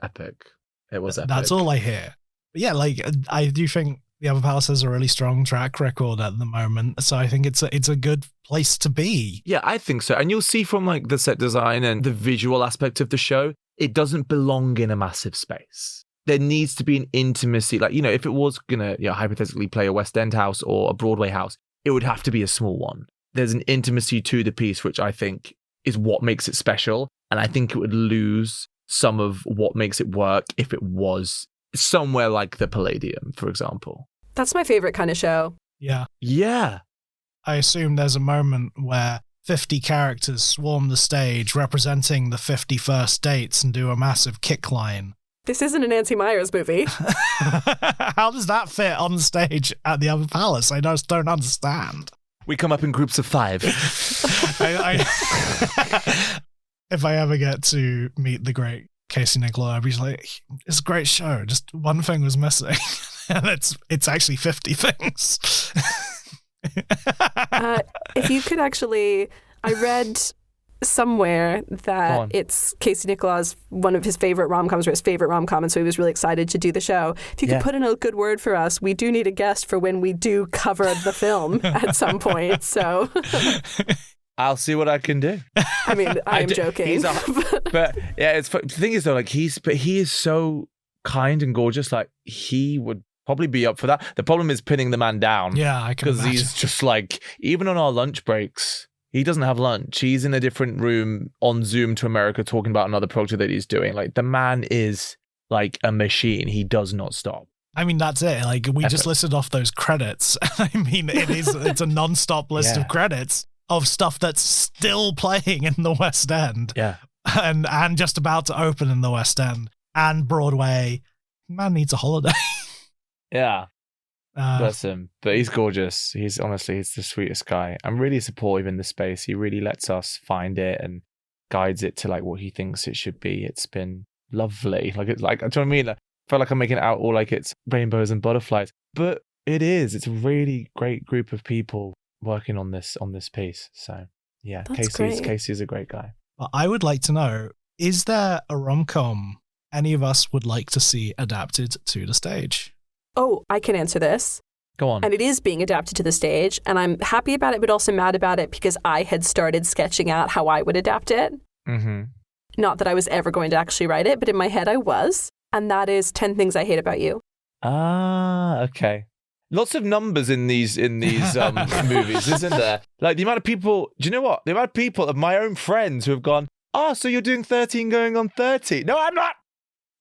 epic. It was epic. That's all I hear. But yeah, like, I do think the Other Palace has a really strong track record at the moment. So I think it's a good place to be. Yeah, I think so. And you'll see from like the set design and the visual aspect of the show, it doesn't belong in a massive space. There needs to be an intimacy. Like, you know, if it was going to hypothetically play a West End house or a Broadway house, it would have to be a small one. There's an intimacy to the piece, which I think is what makes it special. And I think it would lose some of what makes it work if it was somewhere like the Palladium, for example. That's my favorite kind of show. Yeah. Yeah. I assume there's a moment where 50 characters swarm the stage representing the 51st dates and do a massive kick line. This isn't a Nancy Meyers movie. How does that fit on stage at the Other Palace? I just don't understand. We come up in groups of 5. If I ever get to meet the great Casey Nicholaw, I'd be like, it's a great show. Just one thing was missing. And it's actually 50 things. If you could actually, I read somewhere that it's Casey Nicholaw's one of his favorite rom-coms or his favorite rom-com, and so he was really excited to do the show. If you could put in a good word for us, we do need a guest for when we do cover the film at some point. So I'll see what I can do. I mean, I'm joking. But yeah, the thing is though, like he is so kind and gorgeous. Like he would probably be up for that. The problem is pinning the man down. Yeah, I can imagine. Because he's just like, even on our lunch breaks, he doesn't have lunch. He's in a different room on Zoom to America talking about another project that he's doing. Like, the man is like a machine. He does not stop. I mean, that's it. Like, we just listed off those credits. I mean, it's a non-stop list of credits of stuff that's still playing in the West End. Yeah. And just about to open in the West End. And Broadway. Man needs a holiday. Yeah. Bless him. But he's gorgeous. He's the sweetest guy. I'm really supportive in the space. He really lets us find it and guides it to like what he thinks it should be. It's been lovely. Like, it's like, do you know what I mean? Like, I feel like I'm making it out all like it's rainbows and butterflies, but it is. It's a really great group of people working on this piece. So yeah, Casey's a great guy. Well, I would like to know, is there a rom-com any of us would like to see adapted to the stage? Oh, I can answer this. Go on. And it is being adapted to the stage, and I'm happy about it, but also mad about it because I had started sketching out how I would adapt it. Mm-hmm. Not that I was ever going to actually write it, but in my head I was. And that is 10 Things I Hate About You. Ah, okay. Lots of numbers in these movies, isn't there? Like the amount of people, do you know what? The amount of people of my own friends who have gone, so you're doing 13 going on 30. No, I'm not.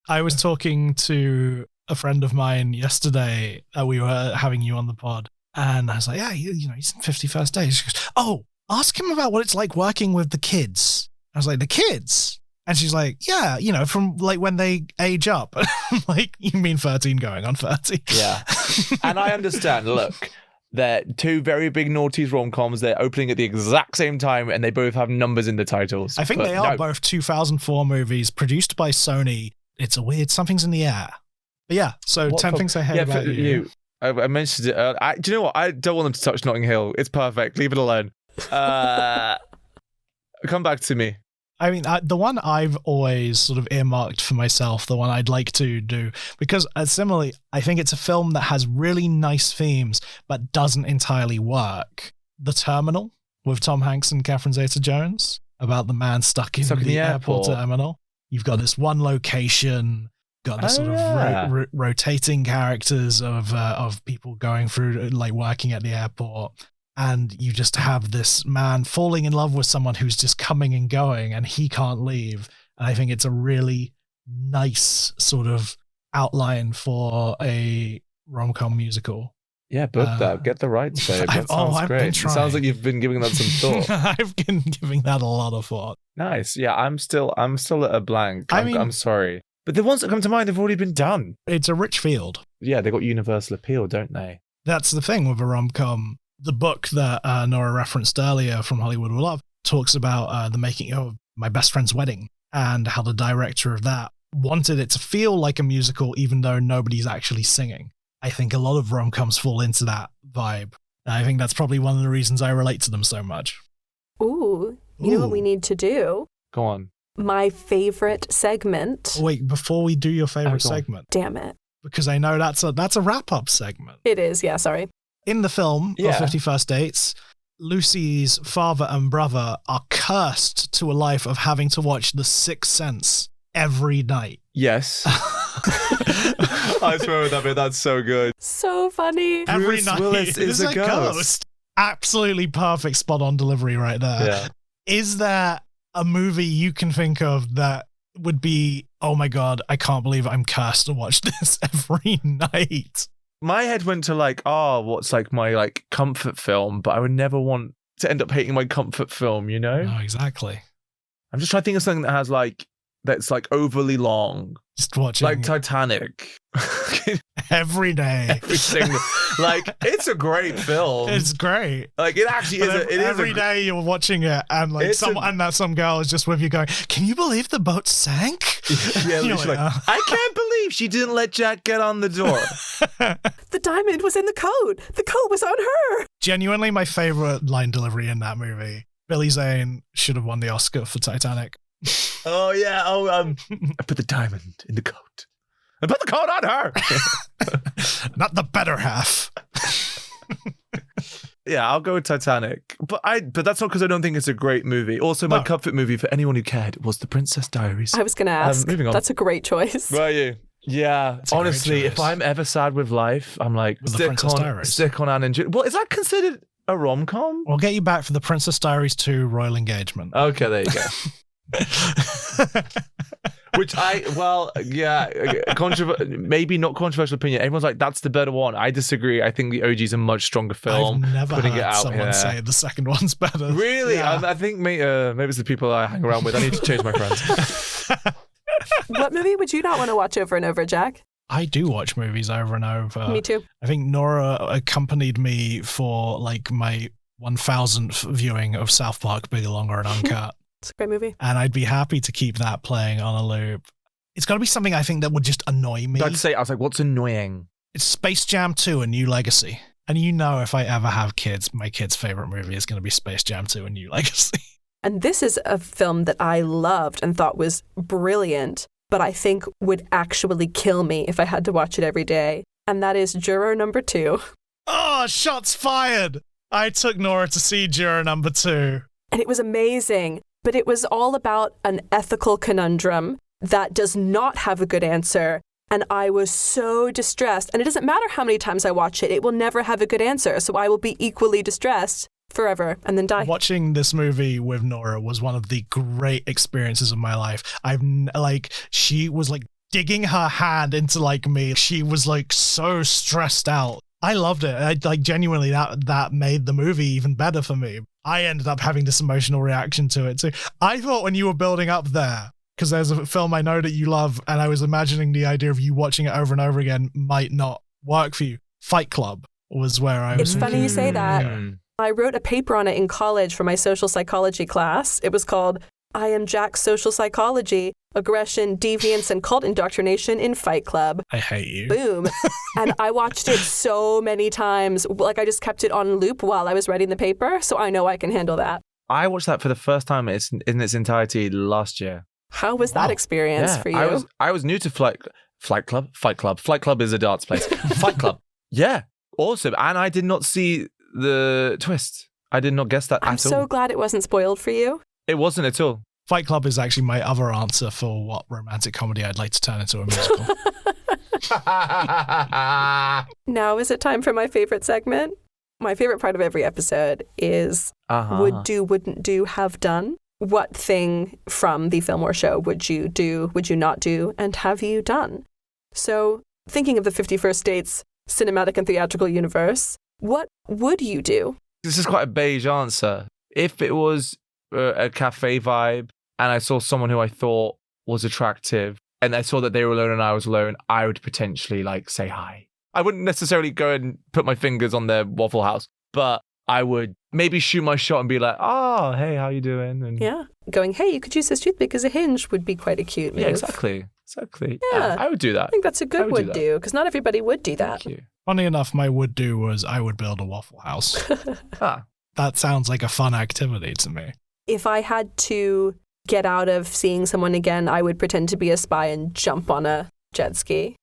I was talking to a friend of mine yesterday. We were having you on the pod. And I was like, yeah, he's in 50 First Dates. She goes, oh, ask him about what it's like working with the kids. I was like, the kids? And she's like, yeah, from like when they age up. I'm like, you mean 13 going on 30? Yeah. And I understand, look, they're two very big noughties rom-coms. They're opening at the exact same time and they both have numbers in the titles. I think they are both 2004 movies produced by Sony. It's a weird, something's in the air. But yeah, so 10 things I hate about you. I mentioned it. Do you know what? I don't want them to touch Notting Hill. It's perfect. Leave it alone. Come back to me. I mean, the one I've always sort of earmarked for myself, the one I'd like to do, because similarly, I think it's a film that has really nice themes, but doesn't entirely work. The Terminal with Tom Hanks and Catherine Zeta-Jones, about the man stuck in the airport terminal. You've got this one location, got this sort of rotating characters of people going through, like working at the airport. And you just have this man falling in love with someone who's just coming and going and he can't leave. And I think it's a really nice sort of outline for a rom-com musical. Yeah, book that. Get the rights, babe. That sounds great. It sounds like you've been giving that some thought. I've been giving that a lot of thought. Nice. Yeah, I'm still at a blank. I'm sorry. But the ones that come to mind have already been done. It's a rich field. Yeah, they got universal appeal, don't they? That's the thing with a rom-com. The book that Nora referenced earlier from Hollywood Will Love talks about the making of My Best Friend's Wedding and how the director of that wanted it to feel like a musical even though nobody's actually singing. I think a lot of rom-coms fall into that vibe. I think that's probably one of the reasons I relate to them so much. Ooh, you know what we need to do? Go on. My favorite segment. Wait, before we do your favorite segment. Damn it. Because I know that's a wrap-up segment. It is, yeah, sorry. In the film of 50 First Dates, Lucy's father and brother are cursed to a life of having to watch The Sixth Sense every night. Yes. I swear with that bit, that's so good. So funny. Every Bruce night Willis is a ghost. Absolutely perfect spot-on delivery right there. Yeah. Is there a movie you can think of that would be, oh my God, I can't believe I'm cursed to watch this every night? My head went to what's like my comfort film, but I would never want to end up hating my comfort film, you know? No, exactly. I'm just trying to think of something that has that's overly long. Just watching. Like Titanic. Every day. Every single, it's a great film. It's great. It actually is. Every day you're watching it and some girl is just with you going, can you believe the boat sank? Yeah, she's I can't believe she didn't let Jack get on the door. The diamond was in the coat. The coat was on her. Genuinely my favorite line delivery in that movie. Billy Zane should have won the Oscar for Titanic. Oh yeah. I put the diamond in the coat. I put the coat on her. Not the better half. Yeah, I'll go with Titanic. But that's not because I don't think it's a great movie. Also, my comfort movie for anyone who cared was The Princess Diaries. I was going to ask. Moving on. That's a great choice. Were you? Yeah. Honestly, if I'm ever sad with life, I'm like, stick on Anne and Jude. Well, is that considered a rom-com? We'll get you back for The Princess Diaries 2 Royal Engagement. Okay, there you go. Which maybe not controversial opinion. Everyone's like, that's the better one. I disagree. I think the OG is a much stronger film. I've never heard someone say the second one's better. Really? Yeah. I think maybe it's the people I hang around with. I need to change my friends. What movie would you not want to watch over and over, Jack? I do watch movies over and over. Me too. I think Nora accompanied me for my 1000th viewing of South Park Bigger, Longer and Uncut. It's a great movie. And I'd be happy to keep that playing on a loop. It's got to be something I think that would just annoy me. I was like, what's annoying? It's Space Jam 2, A New Legacy. And if I ever have kids, my kid's favorite movie is going to be Space Jam 2, A New Legacy. And this is a film that I loved and thought was brilliant, but I think would actually kill me if I had to watch it every day. And that is Juror Number 2. Oh, shots fired! I took Nora to see Juror Number 2. And it was amazing. But it was all about an ethical conundrum that does not have a good answer. And I was so distressed. And it doesn't matter how many times I watch it. It will never have a good answer. So I will be equally distressed forever and then die. Watching this movie with Nora was one of the great experiences of my life. She was digging her hand into like me. She was like so stressed out. I loved it. I like genuinely that made the movie even better for me. I ended up having this emotional reaction to it too. I thought when you were building up there, because there's a film I know that you love, and I was imagining the idea of you watching it over and over again might not work for you. Fight Club was where I was. It's funny you say that. I wrote a paper on it in college for my social psychology class. It was called I Am Jack's Social Psychology, Aggression, Deviance, and Cult Indoctrination in Fight Club. I hate you. Boom. And I watched it so many times. Like, I just kept it on loop while I was writing the paper, so I know I can handle that. I watched that for the first time in its entirety last year. How was that experience for you? I was new to Fight Club. Fight Club is a darts place. Fight Club. Yeah. Awesome. And I did not see the twist. I did not guess that at all. I'm so glad it wasn't spoiled for you. It wasn't at all. Fight Club is actually my other answer for what romantic comedy I'd like to turn into a musical. Now is it time for my favorite segment? My favorite part of every episode is would do, wouldn't do, have done. What thing from the film or show would you do, would you not do, and have you done? So, thinking of the 51st Dates cinematic and theatrical universe, what would you do? This is quite a beige answer. If it was a cafe vibe and I saw someone who I thought was attractive and I saw that they were alone and I was alone, I would potentially like say hi. I wouldn't necessarily go and put my fingers on their Waffle House, but I would maybe shoot my shot and be like, oh, hey, how you doing? And yeah, going, hey, you could use this toothpick as a hinge would be quite a cute move. Yeah, exactly. Yeah, I would do that. I think that's a good would do, because not everybody would do that. Thank you. Funny enough, my would do was I would build a Waffle House. That sounds like a fun activity to me. If I had to get out of seeing someone again, I would pretend to be a spy and jump on a jet ski.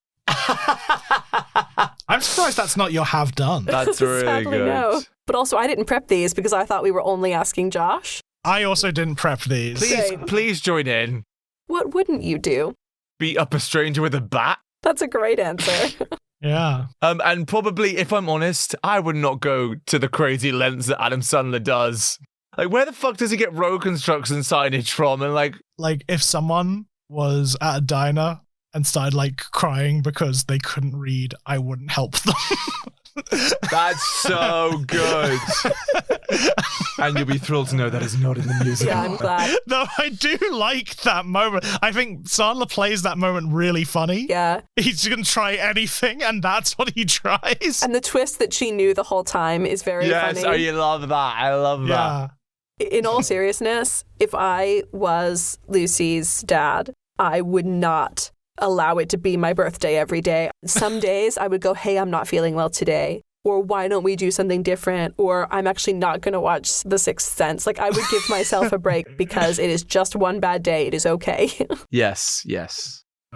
I'm surprised that's not your have done. That's really Sadly, good. No. But also, I didn't prep these because I thought we were only asking Josh. I also didn't prep these. Please join in. What wouldn't you do? Beat up a stranger with a bat? That's a great answer. Yeah. And probably, if I'm honest, I would not go to the crazy lengths that Adam Sandler does. Like, where the fuck does he get road construction signage from? And like if someone was at a diner and started like crying because they couldn't read, I wouldn't help them. That's so good. And you'll be thrilled to know that is not in the musical. Yeah, I'm glad. No, I do like that moment. I think Sandler plays that moment really funny. Yeah. He's going to try anything, and that's what he tries. And the twist that she knew the whole time is very funny. Yes, oh, you love that. I love that. In all seriousness, if I was Lucy's dad, I would not allow it to be my birthday every day. Some days I would go, hey, I'm not feeling well today. Or why don't we do something different? Or I'm actually not going to watch The Sixth Sense. Like, I would give myself a break because it is just one bad day. It is okay. Yes.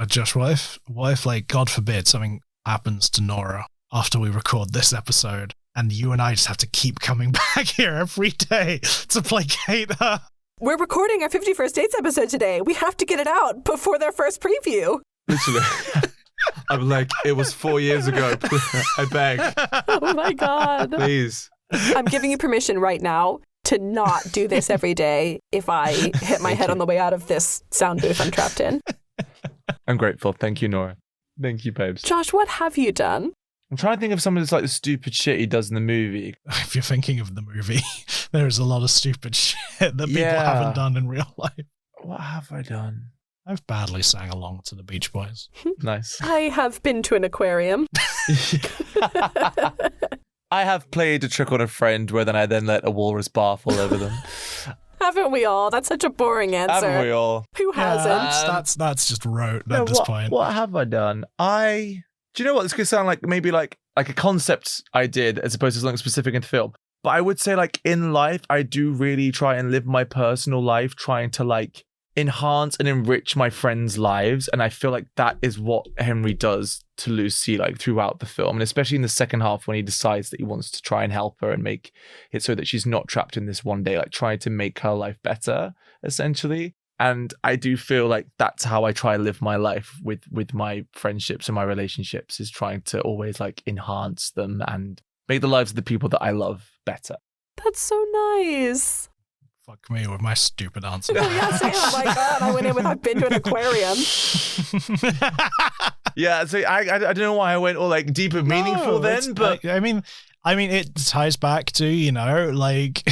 Josh, what if, like, God forbid, something happens to Nora after we record this episode, and you and I just have to keep coming back here every day to placate her? We're recording our 51st Dates episode today. We have to get it out before their first preview. Literally. I'm like, it was 4 years ago. I beg. Oh my God. Please. I'm giving you permission right now to not do this every day if I hit my head on the way out of this sound booth I'm trapped in. I'm grateful. Thank you, Nora. Thank you, babes. Josh, what have you done? I'm trying to think of some of this like the stupid shit he does in the movie. If you're thinking of the movie, there's a lot of stupid shit that people haven't done in real life. What have I done? I've badly sang along to the Beach Boys. Nice. I have been to an aquarium. I have played a trick on a friend where then I let a walrus barf all over them. Haven't we all? That's such a boring answer. Haven't we all? Who hasn't? That's just rote at this point. What have I done? Do you know what? This could sound like maybe like a concept I did as opposed to something specific in the film. But I would say like in life, I do really try and live my personal life, trying to like enhance and enrich my friends' lives. And I feel like that is what Henry does to Lucy like throughout the film. And especially in the second half when he decides that he wants to try and help her and make it so that she's not trapped in this one day, like trying to make her life better, essentially. And I do feel like that's how I try to live my life with my friendships and my relationships, is trying to always like enhance them and make the lives of the people that I love better. That's so nice. Fuck me with my stupid answer. Oh, yeah, same. Oh my God, I went in with, I've been to an aquarium. Yeah, so I don't know why I went all like deep and meaningful then, but I mean, it ties back to, like.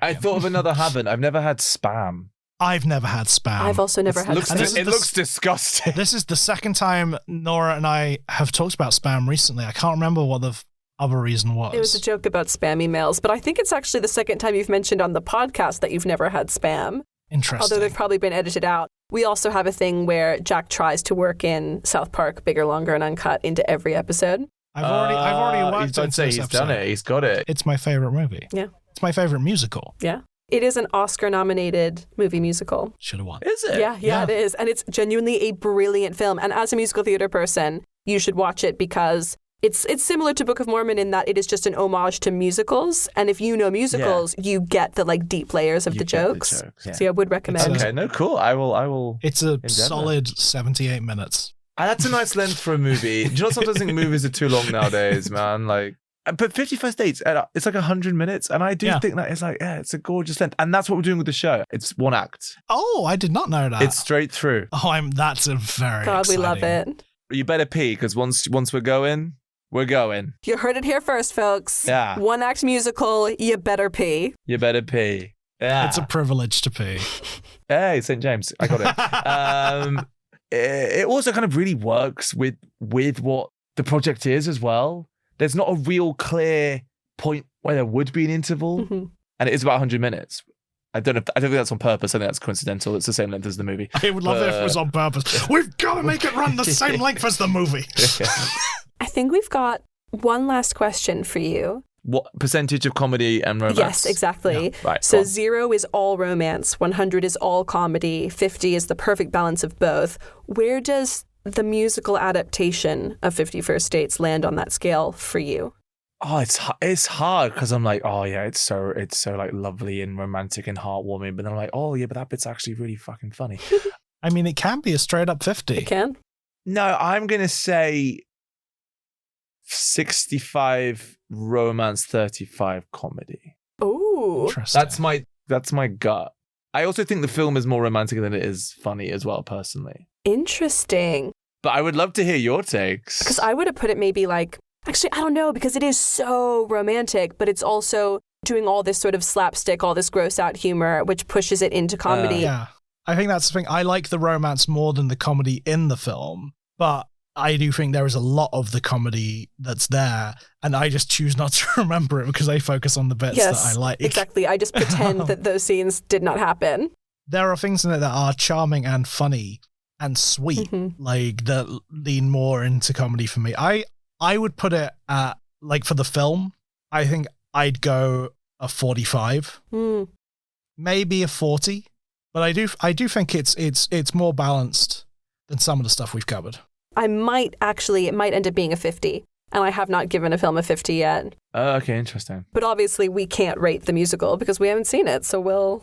I thought of another habit. I've never had Spam. I've never had Spam. I've also never had Spam. It looks disgusting. This is the second time Nora and I have talked about Spam recently. I can't remember what the other reason was. It was a joke about spam emails, but I think it's actually the second time you've mentioned on the podcast that you've never had Spam. Interesting. Although they've probably been edited out. We also have a thing where Jack tries to work in South Park, Bigger, Longer, and Uncut into every episode. I've already worked into this he's episode. done it. He's got it. It's my favorite movie. Yeah. It's my favorite musical. Yeah. It is an Oscar-nominated movie musical. Should have won. Is it? Yeah, it is. And it's genuinely a brilliant film. And as a musical theater person, you should watch it because it's similar to Book of Mormon in that it is just an homage to musicals. And if you know musicals, you get the like deep layers of the jokes. Yeah. So I would recommend. Okay, no, cool. I will. It's a solid 78 minutes. That's a nice length for a movie. Do you know, sometimes I think movies are too long nowadays, man. Like, but 50 First Dates, it's like 100 minutes. And I do think that it's like, it's a gorgeous length. And that's what we're doing with the show. It's one act. Oh, I did not know that. It's straight through. Oh, that's a very God, exciting. we love it. You better pee, because once we're going, we're going. You heard it here first, folks. Yeah. One act musical, you better pee. You better pee. Yeah. It's a privilege to pee. Hey, St. James. I got it. It also kind of really works with what the project is as well. There's not a real clear point where there would be an interval, and it is about 100 minutes. I don't think that's on purpose. I think that's coincidental. It's the same length as the movie. I would love it if it was on purpose. We've got to make it run the same length as the movie. I think we've got one last question for you. What percentage of comedy and romance? Yes, exactly. Yeah, right. So 0 is all romance, 100 is all comedy, 50 is the perfect balance of both. Where does the musical adaptation of 50 First Dates land on that scale for you? Oh, it's hard because I'm like, oh yeah, it's so like lovely and romantic and heartwarming, but then I'm like, oh yeah, but that bit's actually really fucking funny. I mean, it can be a straight up 50. It can. No, I'm gonna say 65 romance, 35 comedy. Ooh. Interesting. That's my gut. I also think the film is more romantic than it is funny as well, personally. Interesting. But I would love to hear your takes. Because I would have put it maybe like, actually, I don't know, because it is so romantic, but it's also doing all this sort of slapstick, all this gross out humor, which pushes it into comedy. Yeah. I think that's the thing. I like the romance more than the comedy in the film, but I do think there is a lot of the comedy that's there, and I just choose not to remember it because I focus on the bits that I like. Exactly. I just pretend that those scenes did not happen. There are things in it that are charming and funny and sweet, like that lean more into comedy for me. I would put it at, like, for the film, I think I'd go a 45, maybe a 40, but I do think it's more balanced than some of the stuff we've covered. It might end up being a 50, and I have not given a film a 50 yet. Okay, interesting. But obviously we can't rate the musical because we haven't seen it, so we'll...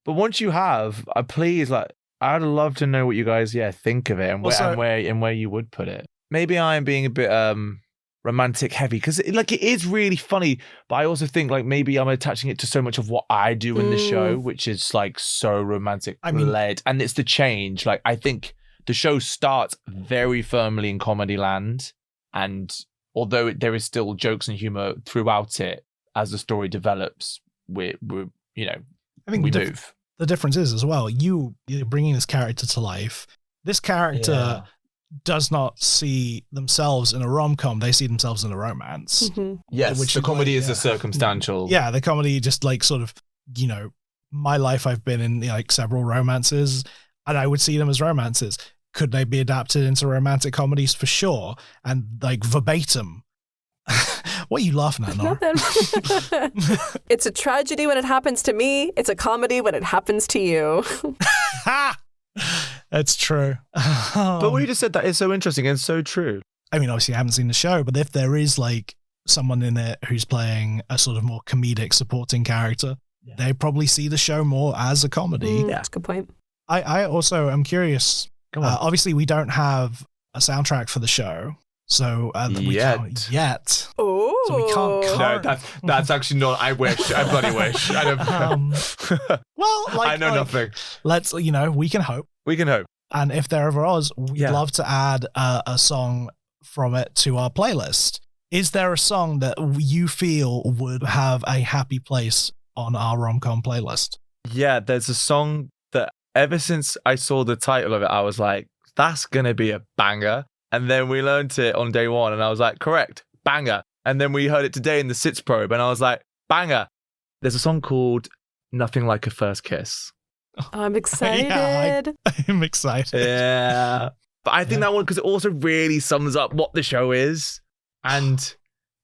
But once you have, please, like, I'd love to know what you guys, think of it and where you would put it. Maybe I am being a bit romantic heavy because it is really funny, but I also think like maybe I'm attaching it to so much of what I do in the show, which is like so romantic led, and it's the change. Like I think the show starts very firmly in comedy land, and although there is still jokes and humor throughout it, as the story develops, we move. The difference is as well, you're bringing this character to life. This character does not see themselves in a rom-com. They see themselves in a romance. Yes, which the comedy is a circumstantial. Yeah, the comedy just like sort of, my life I've been in like several romances, and I would see them as romances. Could they be adapted into romantic comedies? For sure. And like verbatim. What are you laughing at, Nora? It's a tragedy when it happens to me. It's a comedy when it happens to you. That's true. But what you just said, that is so interesting and so true. I mean, obviously I haven't seen the show, but if there is like someone in it who's playing a sort of more comedic supporting character, they probably see the show more as a comedy. That's a good point. I also am curious. Obviously we don't have a soundtrack for the show. So yet. Oh. So we can't. No, that's actually not. I wish. I bloody wish. I don't. Well, I know nothing. Let's, we can hope. We can hope. And if there ever was, we'd love to add a song from it to our playlist. Is there a song that you feel would have a happy place on our rom-com playlist? Yeah, there's a song that ever since I saw the title of it, I was like, that's going to be a banger. And then we learned it on day one and I was like, correct, banger. And then we heard it today in the Sits probe and I was like, banger. There's a song called Nothing Like a First Kiss. I'm excited. Yeah, I'm excited. Yeah. But I think that one, because it also really sums up what the show is. And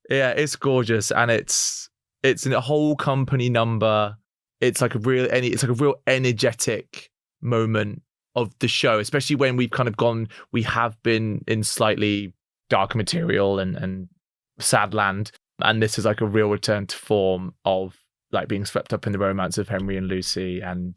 yeah, it's gorgeous. And it's a whole company number. It's like a real energetic moment of the show, especially when we have been in slightly darker material and sad land. And this is like a real return to form of like being swept up in the romance of Henry and Lucy and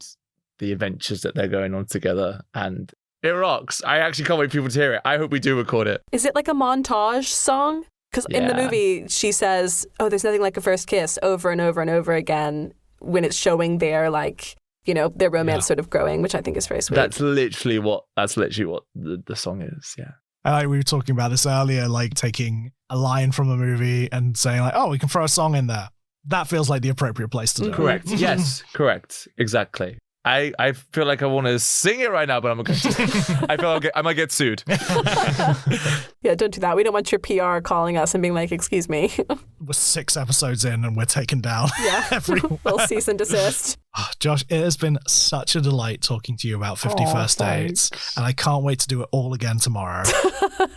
the adventures that they're going on together. And it rocks. I actually can't wait for people to hear it. I hope we do record it. Is it like a montage song? Because in the movie, she says, oh, there's nothing like a first kiss over and over and over again when it's showing their their romance sort of growing, which I think is very sweet. That's literally what the song is. Yeah. We were talking about this earlier, like taking a line from a movie and saying like, oh, we can throw a song in there. That feels like the appropriate place to do it. Correct. Yes, correct. Exactly. I feel like I want to sing it right now, but I'm not going to. I feel I might get sued. Yeah, don't do that. We don't want your PR calling us and being like, excuse me. We're 6 episodes in and we're taken down. Yeah, we'll cease and desist. Oh, Josh, it has been such a delight talking to you about 50 First Dates, and I can't wait to do it all again tomorrow.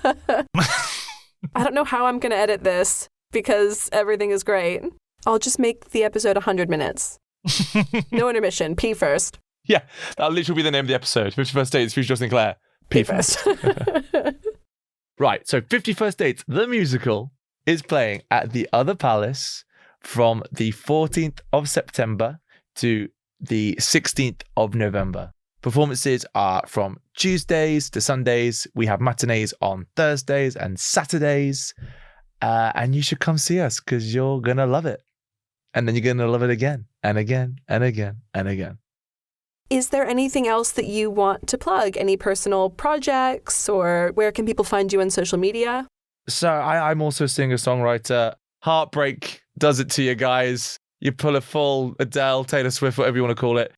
I don't know how I'm going to edit this because everything is great. I'll just make the episode 100 minutes. No intermission. P first. Yeah, that'll literally be the name of the episode. 50 First Dates, featuring Justin Clair. P first. Right, so 50 First Dates, the musical, is playing at the Other Palace from the 14th of September to the 16th of November. Performances are from Tuesdays to Sundays. We have matinees on Thursdays and Saturdays. And you should come see us because you're going to love it. And then you're going to love it again and again and again and again. Is there anything else that you want to plug? Any personal projects, or where can people find you on social media? So I'm also a singer-songwriter. Heartbreak does it to you guys. You pull a full Adele, Taylor Swift, whatever you want to call it.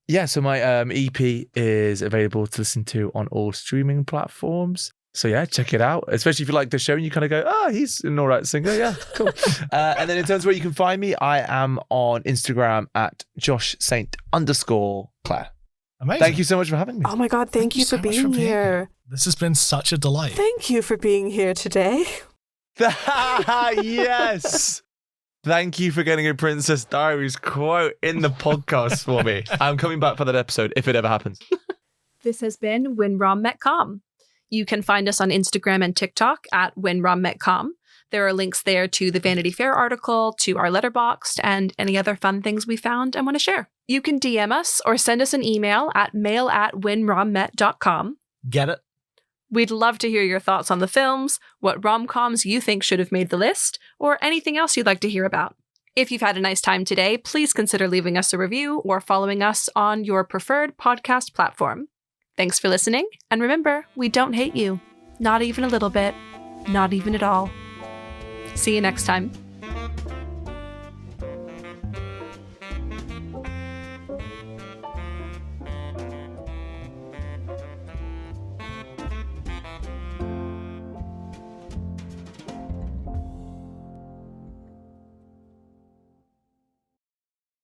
Yeah, so my EP is available to listen to on all streaming platforms. So yeah, check it out. Especially if you like the show and you kind of go, oh, he's an all right singer. Yeah, cool. And then in terms of where you can find me, I am on Instagram at joshsaint_Clair. Amazing. Thank you so much for having me. Oh my God, thank you for being here. This has been such a delight. Thank you for being here today. Yes. Thank you for getting a Princess Diaries quote in the podcast for me. I'm coming back for that episode if it ever happens. This has been When Rom Met Com. You can find us on Instagram and TikTok at When Rom Met Com. There are links there to the Vanity Fair article, to our Letterboxd, and any other fun things we found and want to share. You can DM us or send us an email at mail@whenrommet.com. Get it? We'd love to hear your thoughts on the films, what rom-coms you think should have made the list, or anything else you'd like to hear about. If you've had a nice time today, please consider leaving us a review or following us on your preferred podcast platform. Thanks for listening, and remember, we don't hate you. Not even a little bit. Not even at all. See you next time.